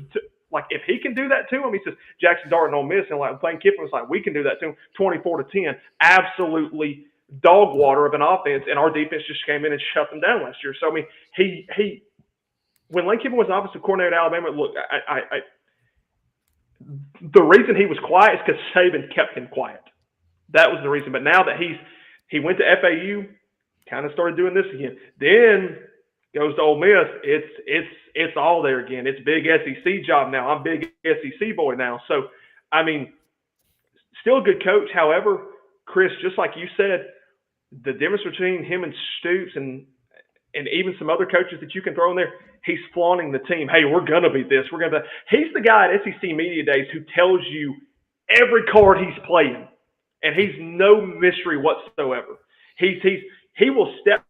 if he can do that to him, he says Jackson Dart and Ole Miss, and like Lane Kiffin was like, we can do that to him. 24-10, absolutely dog water of an offense, and our defense just came in and shut them down last year. So I mean, he when Lane Kiffin was offensive coordinator at Alabama, look, the reason he was quiet is because Saban kept him quiet. That was the reason. But now that he went to FAU, kind of started doing this again. Then goes to Ole Miss. It's all there again. It's big SEC job now. I'm big SEC boy now. So, I mean, still a good coach. However, Chris, just like you said, the difference between him and Stoops and even some other coaches that you can throw in there, he's flaunting the team. Hey, we're going to beat this. We're going to. He's the guy at SEC Media Days who tells you every card he's playing, and he's no mystery whatsoever. He will step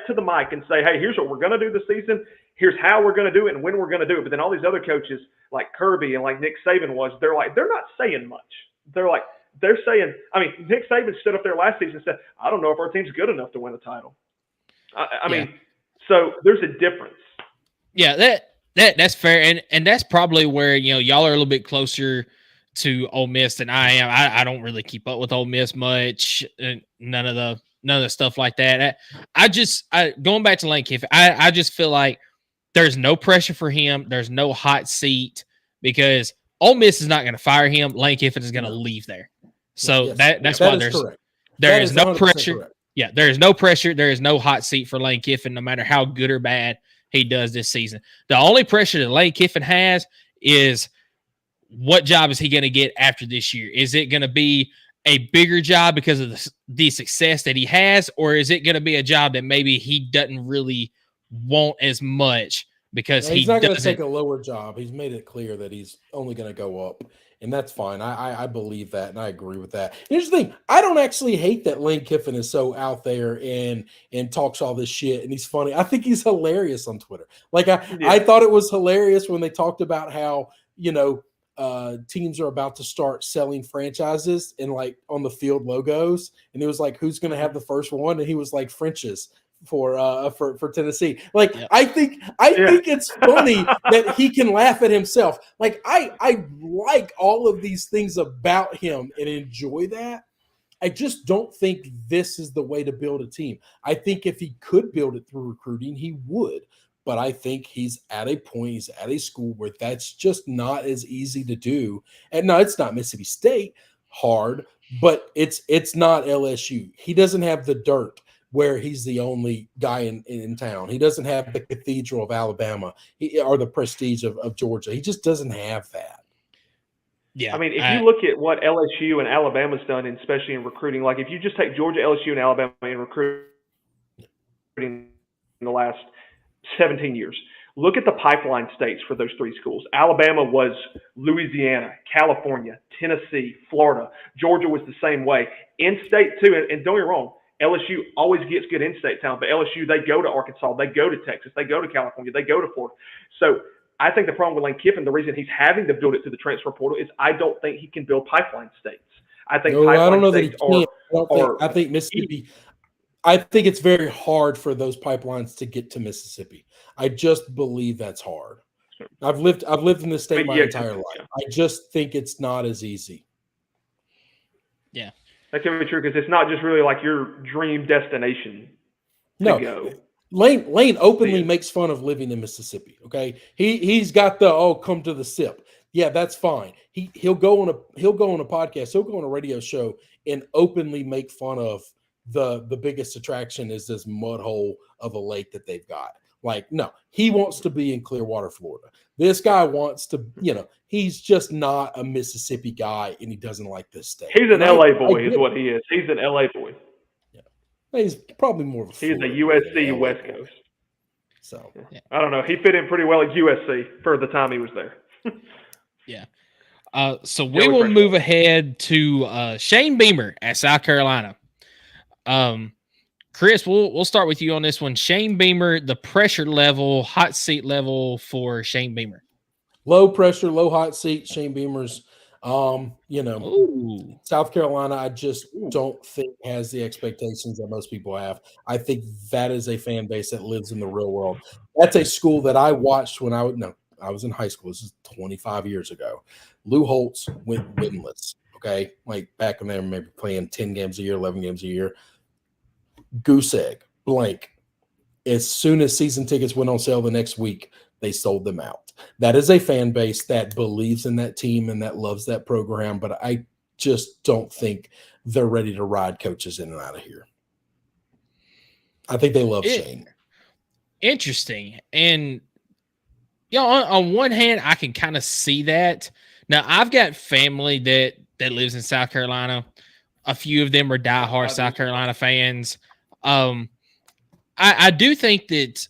to the mic and say, hey, here's what we're going to do this season. Here's how we're going to do it and when we're going to do it. But then all these other coaches like Kirby and like Nick Saban they're not saying much. They're saying, I mean, Nick Saban stood up there last season and said, I don't know if our team's good enough to win a title. I mean, so there's a difference. Yeah, that's fair. And that's probably where, y'all are a little bit closer to Ole Miss than I am. I don't really keep up with Ole Miss much. None of the stuff like that. Going back to Lane Kiffin, I just feel like there's no pressure for him. There's no hot seat because Ole Miss is not going to fire him. Lane Kiffin is going to leave there. So that's why there is no pressure. Correct. Yeah, there is no pressure. There is no hot seat for Lane Kiffin, no matter how good or bad he does this season. The only pressure that Lane Kiffin has is what job is he going to get after this year? Is it going to be a bigger job because of the success that he has, or is it going to be a job that maybe he doesn't really want as much because he's not going to take a lower job? He's made it clear that he's only going to go up. And that's fine. I believe that, and I agree with that. Here's the thing. I don't actually hate that Lane Kiffin is so out there and talks all this shit, and he's funny. I think he's hilarious on Twitter. I thought it was hilarious when they talked about how, teams are about to start selling franchises and on the field logos. And it was like, who's going to have the first one? And he was like, French's for Tennessee. I think it's funny that he can laugh at himself. I like all of these things about him and enjoy that. I just don't think this is the way to build a team. I think if he could build it through recruiting, he would. But I think he's at a point, he's at a school where that's just not as easy to do. And no, it's not Mississippi State hard, but it's not LSU. He doesn't have the dirt where he's the only guy in town. He doesn't have the cathedral of Alabama or the prestige of Georgia. He just doesn't have that. Yeah. I mean, if you look at what LSU and Alabama's done, and especially in recruiting, like if you just take Georgia, LSU, and Alabama in recruiting in the last 17 years, look at the pipeline states for those three schools. Alabama was Louisiana, California, Tennessee, Florida. Georgia was the same way. In-state too, and don't get me wrong, LSU always gets good in-state talent, but LSU, they go to Arkansas, they go to Texas, they go to California, they go to Florida. So I think the problem with Lane Kiffin, the reason he's having to build it through the transfer portal is I don't think he can build pipeline states. I think pipeline states I think Mississippi – I think it's very hard for those pipelines to get to Mississippi. I just believe that's hard. I've lived in this state my entire life. I just think it's not as easy. Yeah. That can be true because it's not just really like your dream destination to go. Lane openly makes fun of living in Mississippi, okay? He's got the, come to the SIP. yeah, that's fine. He'll go on a podcast, he'll go on a radio show and openly make fun of the biggest attraction is this mud hole of a lake that they've got. Like, no, he wants to be in Clearwater, Florida. This guy wants to, he's just not a Mississippi guy, and he doesn't like this state. He's an LA boy, is what he is. He's an LA boy. Yeah, he's probably more of a. He's a USC West Coast. So I don't know. He fit in pretty well at USC for the time he was there. Yeah. So we will move ahead to Shane Beamer at South Carolina. Chris, we'll start with you on this one. Shane Beamer, the pressure level, hot seat level for Shane Beamer. Low pressure, low hot seat. Shane Beamer's, Ooh. South Carolina, I just don't think has the expectations that most people have. I think that is a fan base that lives in the real world. That's a school that I watched when I was in high school. This is 25 years ago. Lou Holtz went winless. Okay, like back when they were maybe playing 10 games a year, 11 games a year. Goose egg, blank. As soon as season tickets went on sale the next week, they sold them out. That is a fan base that believes in that team and that loves that program, but I just don't think they're ready to ride coaches in and out of here. I think they love Shane. Interesting. And on one hand, I can kind of see that. Now, I've got family that lives in South Carolina. A few of them are diehard South Carolina fans. I do think that,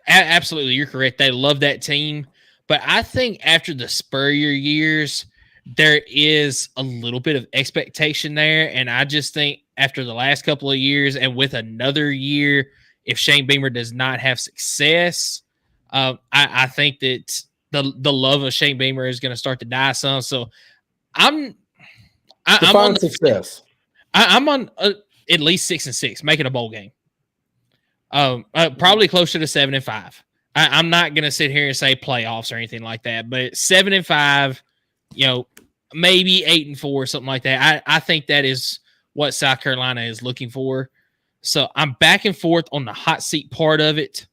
absolutely, you're correct. They love that team. But I think after the Spurrier years, there is a little bit of expectation there. And I just think after the last couple of years and with another year, if Shane Beamer does not have success, I think that the love of Shane Beamer is going to start to die some. So I'm on success. I'm on at least 6-6, making a bowl game. Probably closer to 7-5. I'm not going to sit here and say playoffs or anything like that, but 7-5, maybe 8-4, something like that. I think that is what South Carolina is looking for. So I'm back and forth on the hot seat part of it,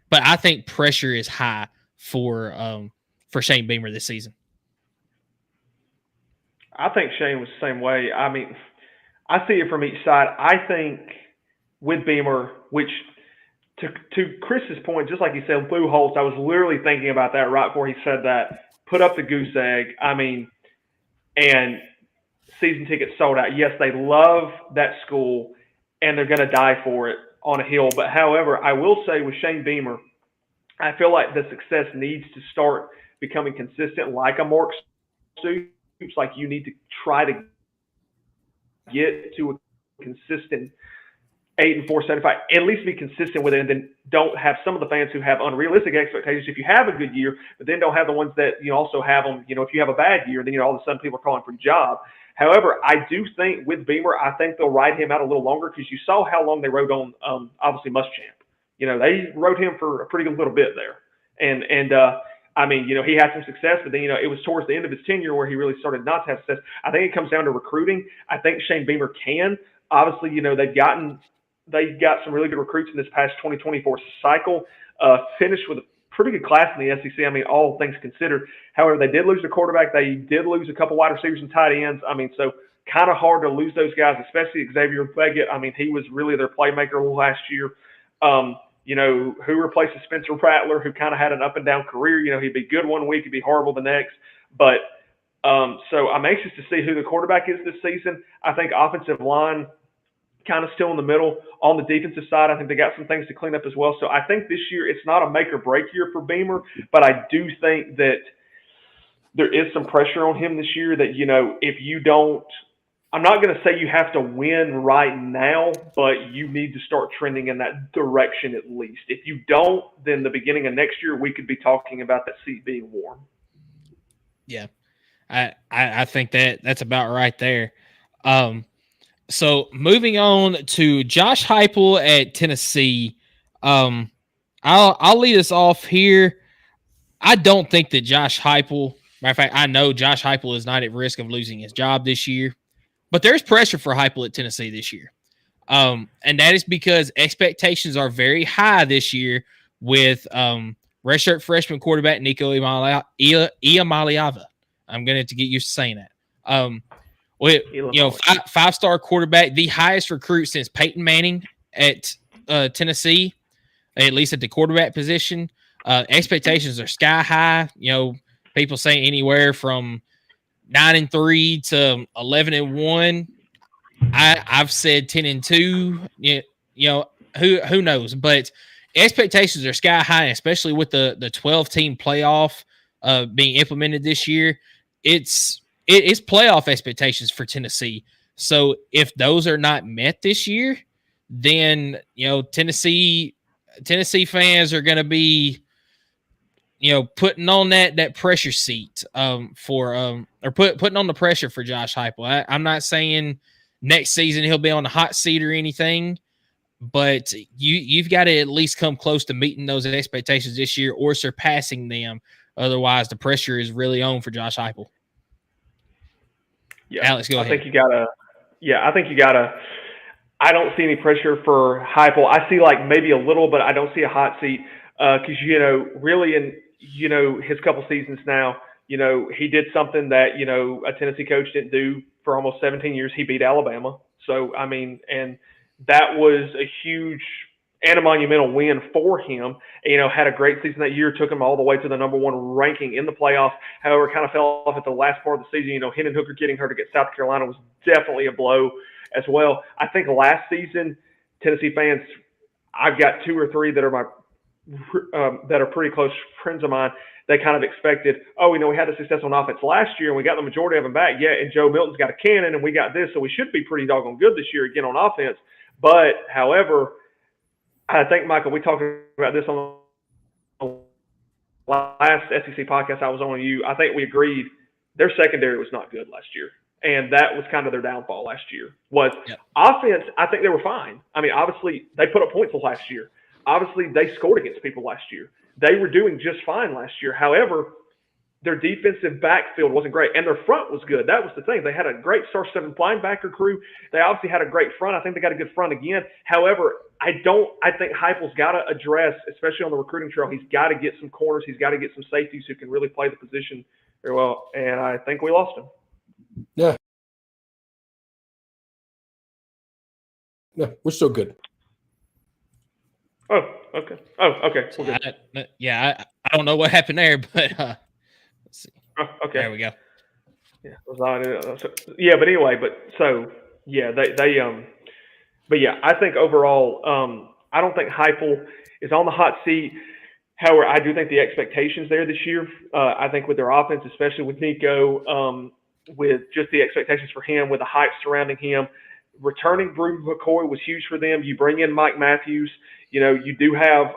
but I think pressure is high for Shane Beamer this season. I think Shane was the same way. I mean, I see it from each side. I think with Beamer, which to Chris's point, just like he said, Lou Holtz, I was literally thinking about that right before he said that. Put up the goose egg. I mean, and season tickets sold out. Yes, they love that school, and they're going to die for it on a hill. But, however, I will say with Shane Beamer, I feel like the success needs to start becoming consistent like a Mark Stoops. Like you need to try to get to a consistent 8-4, 7-5, at least be consistent with it, and then don't have some of the fans who have unrealistic expectations. If you have a good year, but then don't have the ones that also have them. If you have a bad year, then all of a sudden people are calling for a job. However, I do think with Beamer, I think they'll ride him out a little longer because you saw how long they rode on obviously Muschamp. They rode him for a pretty good little bit there, and I mean, he had some success, but then, it was towards the end of his tenure where he really started not to have success. I think it comes down to recruiting. I think Shane Beamer can. Obviously, they got some really good recruits in this past 2024 cycle, finished with a pretty good class in the SEC. I mean, all things considered. However, they did lose their quarterback. They did lose a couple wide receivers and tight ends. I mean, so kind of hard to lose those guys, especially Xavier Leggett. I mean, he was really their playmaker last year. Who replaces Spencer Rattler, who kind of had an up and down career. He'd be good one week, he'd be horrible the next. But so I'm anxious to see who the quarterback is this season. I think offensive line kind of still in the middle. On the defensive side, I think they got some things to clean up as well. So I think this year it's not a make or break year for Beamer, but I do think that there is some pressure on him this year that, if you don't, I'm not going to say you have to win right now, but you need to start trending in that direction at least. If you don't, then the beginning of next year, we could be talking about that seat being warm. Yeah, I think that's about right there. So moving on to Josh Heupel at Tennessee. I'll lead us off here. I don't think that Josh Heupel, matter of fact, I know Josh Heupel is not at risk of losing his job this year. But there's pressure for Heupel at Tennessee this year. And that is because expectations are very high this year with redshirt freshman quarterback Nico Iamaleava. I'm going to have to get used to saying that. Five-star quarterback, the highest recruit since Peyton Manning at Tennessee, at least at the quarterback position. Expectations are sky high. People say anywhere from 9-3 to 11-1. I've said 10-2. Who knows? But expectations are sky high, especially with the 12-team playoff being implemented this year. It's playoff expectations for Tennessee. So if those are not met this year, then Tennessee fans are going to be putting on that pressure seat putting on the pressure for Josh Heupel. I'm not saying next season he'll be on the hot seat or anything, but you've got to at least come close to meeting those expectations this year or surpassing them. Otherwise, the pressure is really on for Josh Heupel. Yeah, Alex, go ahead. I think you gotta. I don't see any pressure for Heupel. I see like maybe a little, but I don't see a hot seat because really in his couple seasons now, he did something that a Tennessee coach didn't do for almost 17 years. He beat Alabama. So and that was a huge and a monumental win for him. Had a great season that year, took him all the way to the number 1 ranking in the playoff. However, kind of fell off at the last part of the season. Hendon Hooker getting her to get South Carolina was definitely a blow as well. I think last season, Tennessee fans, I've got 2 or 3 that are that are pretty close friends of mine. They kind of expected, we had a success on offense last year and we got the majority of them back. Yeah, and Joe Milton's got a cannon and we got this, so we should be pretty doggone good this year again on offense. But, however, I think, Michael, we talked about this on the last SEC podcast I was on with you. I think we agreed their secondary was not good last year. And that was kind of their downfall last year. Offense, I think they were fine. I mean, obviously, they put up points last year. Obviously, they scored against people last year. They were doing just fine last year. However, their defensive backfield wasn't great, and their front was good. That was the thing. They had a great star-7 linebacker crew. They obviously had a great front. I think they got a good front again. However, I think Heupel's got to address, especially on the recruiting trail, he's got to get some corners. He's got to get some safeties who can really play the position very well, and I think we lost him. Yeah. Yeah, we're still good. Oh, okay. We're good. I don't know what happened there, but let's see. Oh, okay. There we go. Yeah, but anyway, I think overall, I don't think Heupel is on the hot seat. However, I do think the expectations there this year. I think with their offense, especially with Nico, with just the expectations for him, with the hype surrounding him, returning Brew McCoy was huge for them. You bring in Mike Matthews. You do have,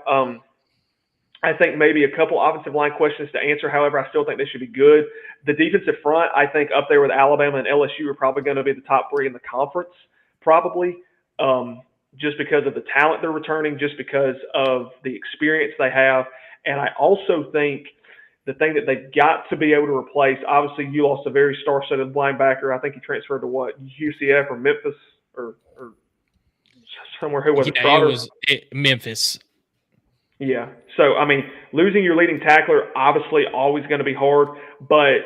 I think, maybe a couple offensive line questions to answer. However, I still think they should be good. The defensive front, I think, up there with Alabama and LSU are probably going to be the top 3 in the conference, probably, just because of the talent they're returning, just because of the experience they have. And I also think the thing that they've got to be able to replace, obviously, you lost a very star-studded linebacker. I think he transferred to UCF or Memphis or somewhere. Who was it? It was Memphis. Yeah. So, I mean, losing your leading tackler, obviously always going to be hard, but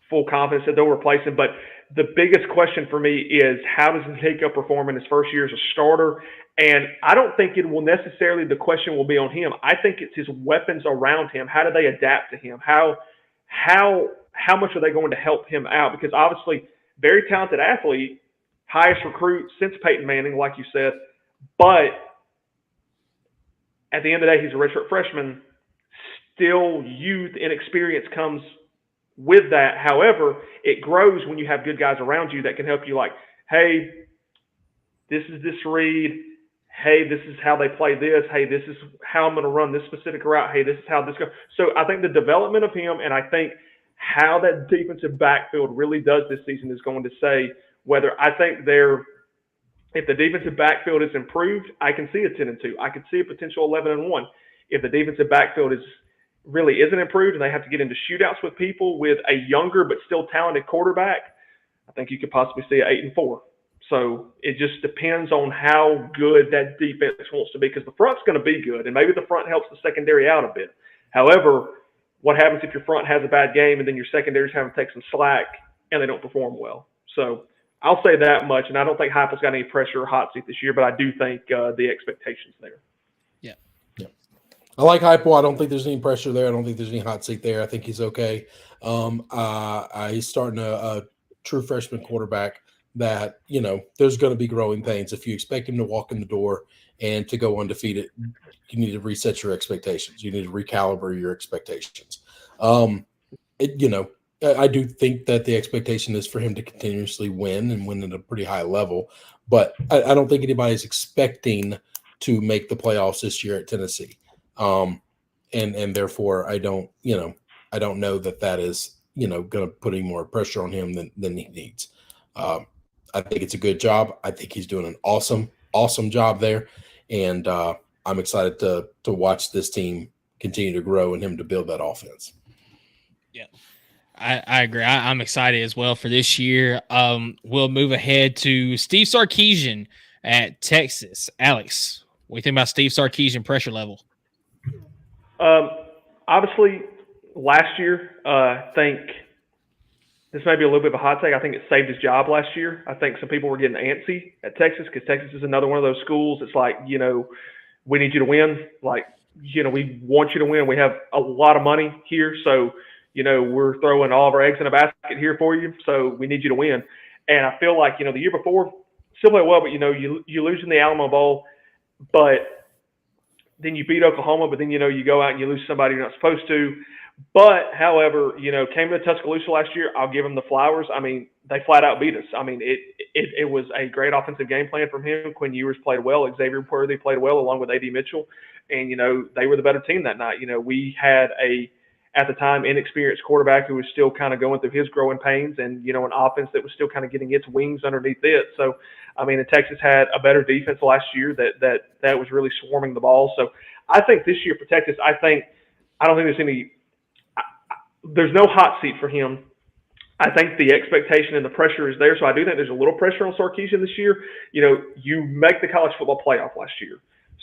full confidence that they'll replace him. But the biggest question for me is, how does Nico perform in his first year as a starter? And I don't think it will necessarily, the question will be on him. I think it's his weapons around him. How do they adapt to him? How much are they going to help him out? Because obviously, very talented athlete, highest recruit since Peyton Manning, like you said, but at the end of the day, he's a redshirt freshman. Still, youth and experience comes with that. However, it grows when you have good guys around you that can help you, like, hey, this is this read. Hey, this is how they play this. Hey, this is how I'm going to run this specific route. Hey, this is how this goes. So I think the development of him, and I think how that defensive backfield really does this season is going to say whether I think if the defensive backfield is improved, I can see a 10-2. I could see a potential 11-1. If the defensive backfield really isn't improved and they have to get into shootouts with people with a younger but still talented quarterback, I think you could possibly see an 8-4. So it just depends on how good that defense wants to be, because the front's going to be good, and maybe the front helps the secondary out a bit. However, what happens if your front has a bad game and then your secondary's having to take some slack and they don't perform well? So I'll say that much, and I don't think Heupel's got any pressure or hot seat this year, but I do think the expectation's there. Yeah. I like Heupel. I don't think there's any pressure there. I don't think there's any hot seat there. I think he's okay. He's starting a true freshman quarterback that, there's going to be growing pains. If you expect him to walk in the door and to go undefeated, you need to reset your expectations. You need to recalibrate your expectations. I do think that the expectation is for him to continuously win and win at a pretty high level, but I don't think anybody's expecting to make the playoffs this year at Tennessee. And therefore I don't know that is, going to put any more pressure on him than he needs. I think it's a good job. I think he's doing an awesome job there. And I'm excited to watch this team continue to grow and him to build that offense. Yeah, I agree. I'm excited as well for this year. We'll move ahead to Steve Sarkisian at Texas. Alex, what do you think about Steve Sarkisian pressure level? Obviously, last year, I think this may be a little bit of a hot take. I think it saved his job last year. I think some people were getting antsy at Texas because Texas is another one of those schools. It's like, we need you to win. Like, we want you to win. We have a lot of money here. So, we're throwing all of our eggs in a basket here for you. So we need you to win. And I feel like, the year before, still played well, but, you lose in the Alamo Bowl, but then you beat Oklahoma, but then, you go out and you lose somebody you're not supposed to. But, however, came to Tuscaloosa last year. I'll give them the flowers. I mean, they flat out beat us. I mean, it was a great offensive game plan from him. Quinn Ewers played well. Xavier Worthy played well along with A.D. Mitchell. And, they were the better team that night. We had at the time, inexperienced quarterback who was still kind of going through his growing pains and, an offense that was still kind of getting its wings underneath it. So, I mean, Texas had a better defense last year that was really swarming the ball. So I think this year for Texas, I don't think there's no hot seat for him. I think the expectation and the pressure is there. So I do think there's a little pressure on Sarkisian this year. You make the college football playoff last year.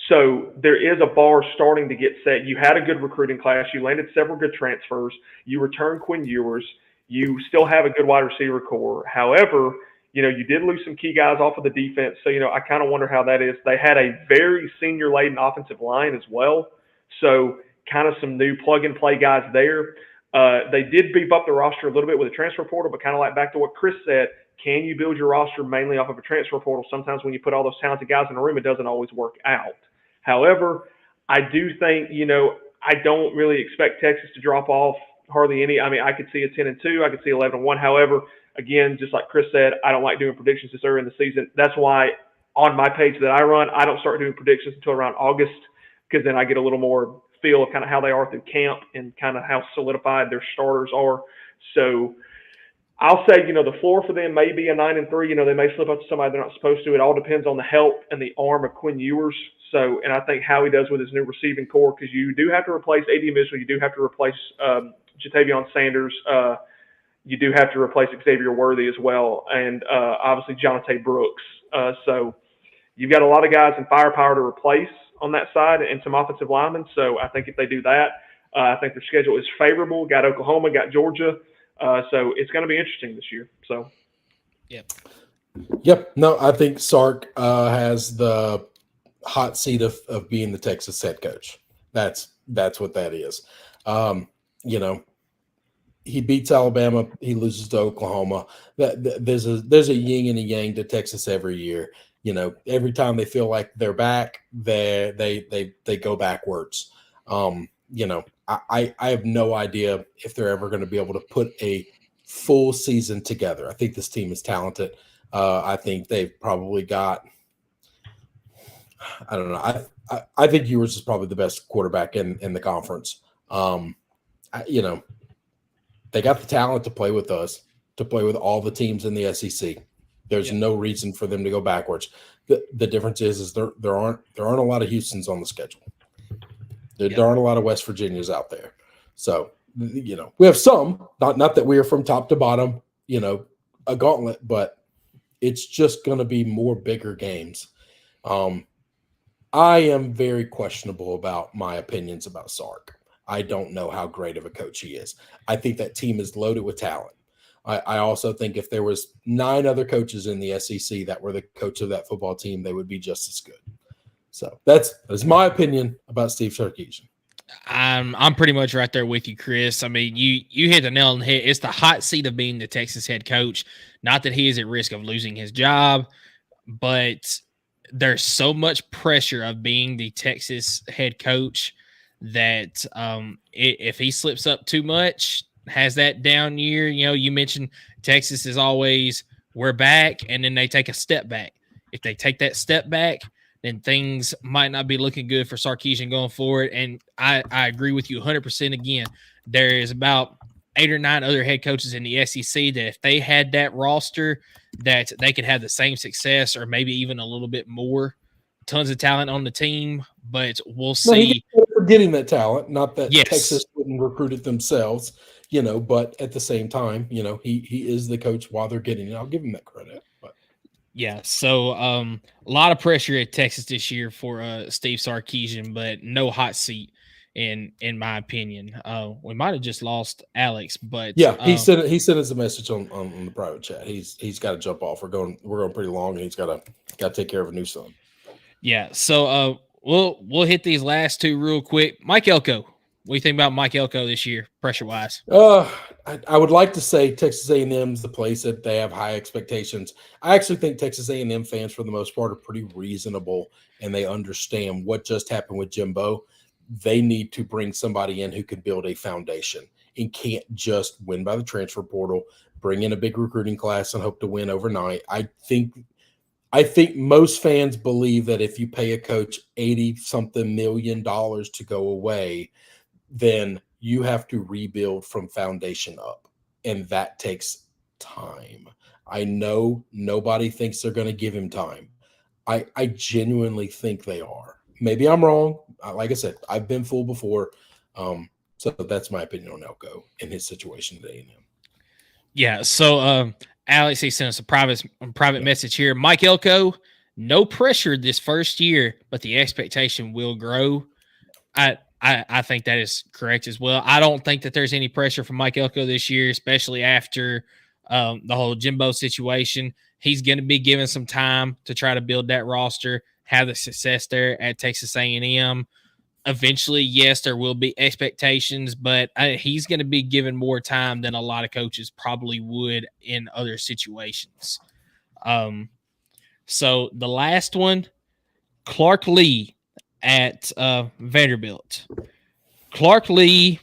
So there is a bar starting to get set. You had a good recruiting class. You landed several good transfers. You returned Quinn Ewers. You still have a good wide receiver core. However, you did lose some key guys off of the defense. So, I kind of wonder how that is. They had a very senior-laden offensive line as well. So kind of some new plug-and-play guys there. They did beef up the roster a little bit with a transfer portal, but kind of like back to what Chris said, can you build your roster mainly off of a transfer portal? Sometimes when you put all those talented guys in a room, it doesn't always work out. However, I do think, I don't really expect Texas to drop off hardly any. I mean, I could see a 10-2. I could see 11-1. However, again, just like Chris said, I don't like doing predictions this early in the season. That's why on my page that I run, I don't start doing predictions until around August, because then I get a little more feel of kind of how they are through camp and kind of how solidified their starters are. So I'll say, the floor for them may be a 9-3. They may slip up to somebody they're not supposed to. It all depends on the help and the arm of Quinn Ewers. So, and I think how he does with his new receiving core, because you do have to replace A.D. Mitchell. You do have to replace Jatavion Sanders. You do have to replace Xavier Worthy as well. And obviously Jonathan Brooks. So you've got a lot of guys in firepower to replace on that side and some offensive linemen. So I think if they do that, I think their schedule is favorable. Got Oklahoma, got Georgia. So it's going to be interesting this year. So, Yep. No, I think Sark has the hot seat of being the Texas head coach. That's what that is. He beats Alabama. He loses to Oklahoma. There's a yin and a yang to Texas every year. Every time they feel like they're back, they go backwards. I have no idea if they're ever going to be able to put a full season together. I think this team is talented. I think they've probably got, I don't know. I think Ewers is probably the best quarterback in the conference. They got the talent to play with us, to play with all the teams in the SEC. There's no reason for them to go backwards. The difference is there aren't a lot of Houstons on the schedule. There aren't a lot of West Virginias out there. So, we have some, not that we are from top to bottom, a gauntlet, but It's just going to be more bigger games. I am very questionable about my opinions about Sark. I don't know how great of a coach he is. I think that team is loaded with talent. I also think if there was 9 other coaches in the SEC that were the coach of that football team, they would be just as good. So that's my opinion about Steve Sarkisian. I'm pretty much right there with you, Chris. I mean, you hit the nail on the head. It's the hot seat of being the Texas head coach. Not that he is at risk of losing his job, but there's so much pressure of being the Texas head coach that if he slips up too much, has that down year, you mentioned Texas is always, we're back, and then they take a step back. If they take that step back, then things might not be looking good for Sarkisian going forward. And I agree with you 100% again. There is about 8 or 9 other head coaches in the SEC that if they had that roster, that they could have the same success or maybe even a little bit more. Tons of talent on the team, but we'll see. We're getting that talent, not that yes. Texas wouldn't recruit it themselves, but at the same time, he is the coach while they're getting it. I'll give him that credit. But yeah, so a lot of pressure at Texas this year for Steve Sarkisian, but no hot seat in my opinion. We might have just lost Alex, but yeah, he sent us a message on the private chat. He's got to jump off. We're going pretty long, and he's got to take care of a new son. Yeah, so we'll hit these last 2 real quick. Mike Elko, what do you think about Mike Elko this year, pressure wise? I would like to say Texas A&M is the place that they have high expectations. I actually think Texas A&M fans, for the most part, are pretty reasonable, and they understand what just happened with Jimbo. They need to bring somebody in who can build a foundation and can't just win by the transfer portal, bring in a big recruiting class and hope to win overnight. I think most fans believe that if you pay a coach $80-something million to go away, then you have to rebuild from foundation up, and that takes time. I know nobody thinks they're going to give him time. I genuinely think they are. Maybe I'm wrong. Like I said, I've been fooled before. So that's my opinion on Elko and his situation today. Yeah. So Alex, he sent us a private message here. Mike Elko, no pressure this first year, but the expectation will grow. I think that is correct as well. I don't think that there's any pressure from Mike Elko this year, especially after the whole Jimbo situation. He's going to be given some time to try to build that roster, have the success there at Texas A&M. Eventually, yes, there will be expectations, but he's going to be given more time than a lot of coaches probably would in other situations. So the last one, Clark Lee at Vanderbilt. Clark Lee,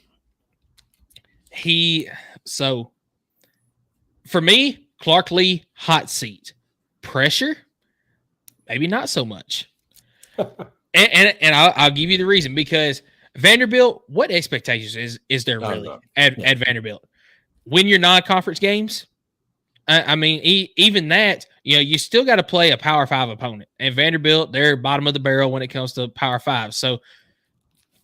for me, Clark Lee, hot seat. Pressure, maybe not so much. and I'll give you the reason, because Vanderbilt, what expectations is there really at Vanderbilt? Win your non-conference games. I mean, even that, you still got to play a Power 5 opponent. And Vanderbilt, they're bottom of the barrel when it comes to Power 5. So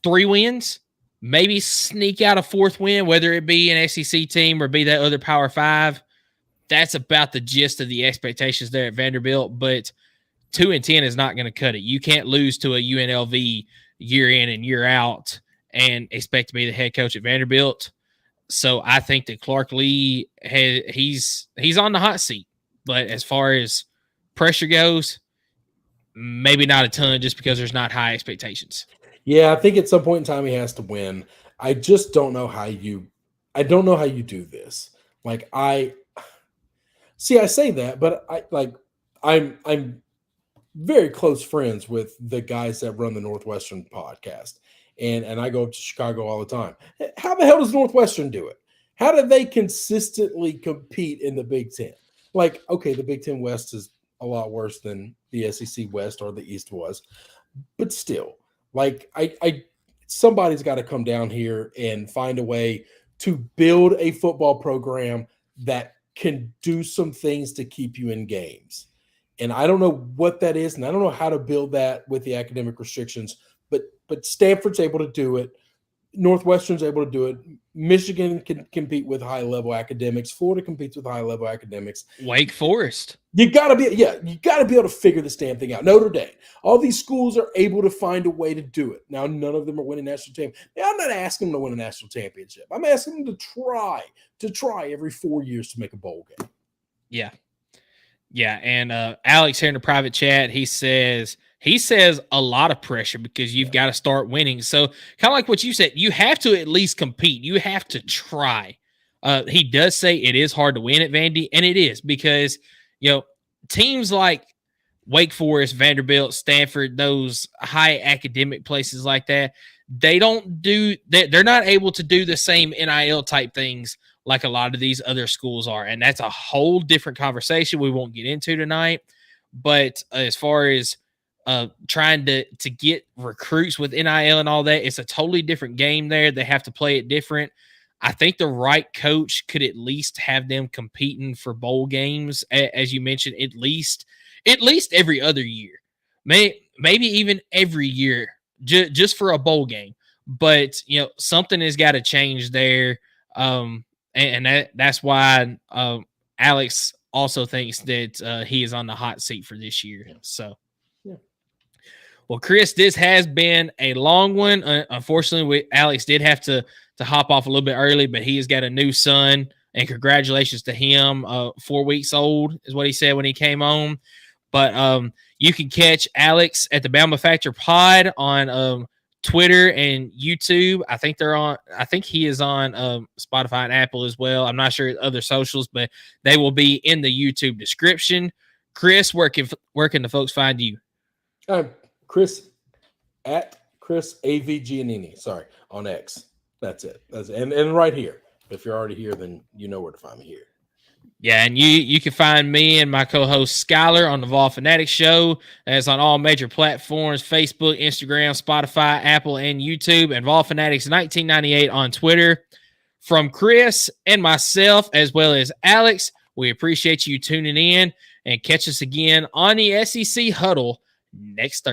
3 wins, maybe sneak out a 4th win, whether it be an SEC team or be that other Power 5. That's about the gist of the expectations there at Vanderbilt. But 2-10 is not going to cut it. You can't lose to a UNLV year in and year out and expect to be the head coach at Vanderbilt. So I think that Clark Lee he's on the hot seat, but as far as pressure goes, maybe not a ton, just because there's not high expectations. Yeah, I think at some point in time he has to win. I just don't know how you do this. Like I say that, but I'm very close friends with the guys that run the Northwestern podcast. And I go up to Chicago all the time. How the hell does Northwestern do it? How do they consistently compete in the Big Ten? Like, okay, the Big Ten West is a lot worse than the SEC West or the East was. But still, like, somebody's got to come down here and find a way to build a football program that can do some things to keep you in games. And I don't know what that is, and I don't know how to build that with the academic restrictions, but Stanford's able to do it. Northwestern's able to do it. Michigan can compete with high-level academics. Florida competes with high-level academics. Wake Forest. You gotta be able to figure this damn thing out. Notre Dame. All these schools are able to find a way to do it. Now, none of them are winning national championship. Now, I'm not asking them to win a national championship. I'm asking them to try every 4 years to make a bowl game. Yeah. Yeah. And Alex here in the private chat, he says a lot of pressure because you've got to start winning. So kind of like what you said, you have to at least compete. You have to try. He does say it is hard to win at Vandy, and it is because, teams like Wake Forest, Vanderbilt, Stanford, those high academic places like that, they're not able to do the same NIL type things like a lot of these other schools are. And that's a whole different conversation we won't get into tonight. But as far as trying to get recruits with NIL and all that, it's a totally different game there. They have to play it different. I think the right coach could at least have them competing for bowl games, as you mentioned, at least every other year, maybe even every year, just for a bowl game. But something has got to change there, and that's why Alex also thinks that he is on the hot seat for this year. So. Well, Chris, this has been a long one. Unfortunately, Alex did have to hop off a little bit early, but he has got a new son, and congratulations to him. 4 weeks old is what he said when he came on. But you can catch Alex at the Bama Factor Pod on Twitter and YouTube. I think he is on Spotify and Apple as well. I'm not sure other socials, but they will be in the YouTube description. Chris, where can the folks find you? Chris at Chris AVGiannini. Sorry, on X. That's it. And right here. If you're already here, then you know where to find me here. Yeah, and you can find me and my co-host Skylar on the Vol Fanatics Show. That's on all major platforms: Facebook, Instagram, Spotify, Apple, and YouTube. And Vol Fanatics 1998 on Twitter. From Chris and myself, as well as Alex, we appreciate you tuning in, and catch us again on the SEC Huddle next Thursday.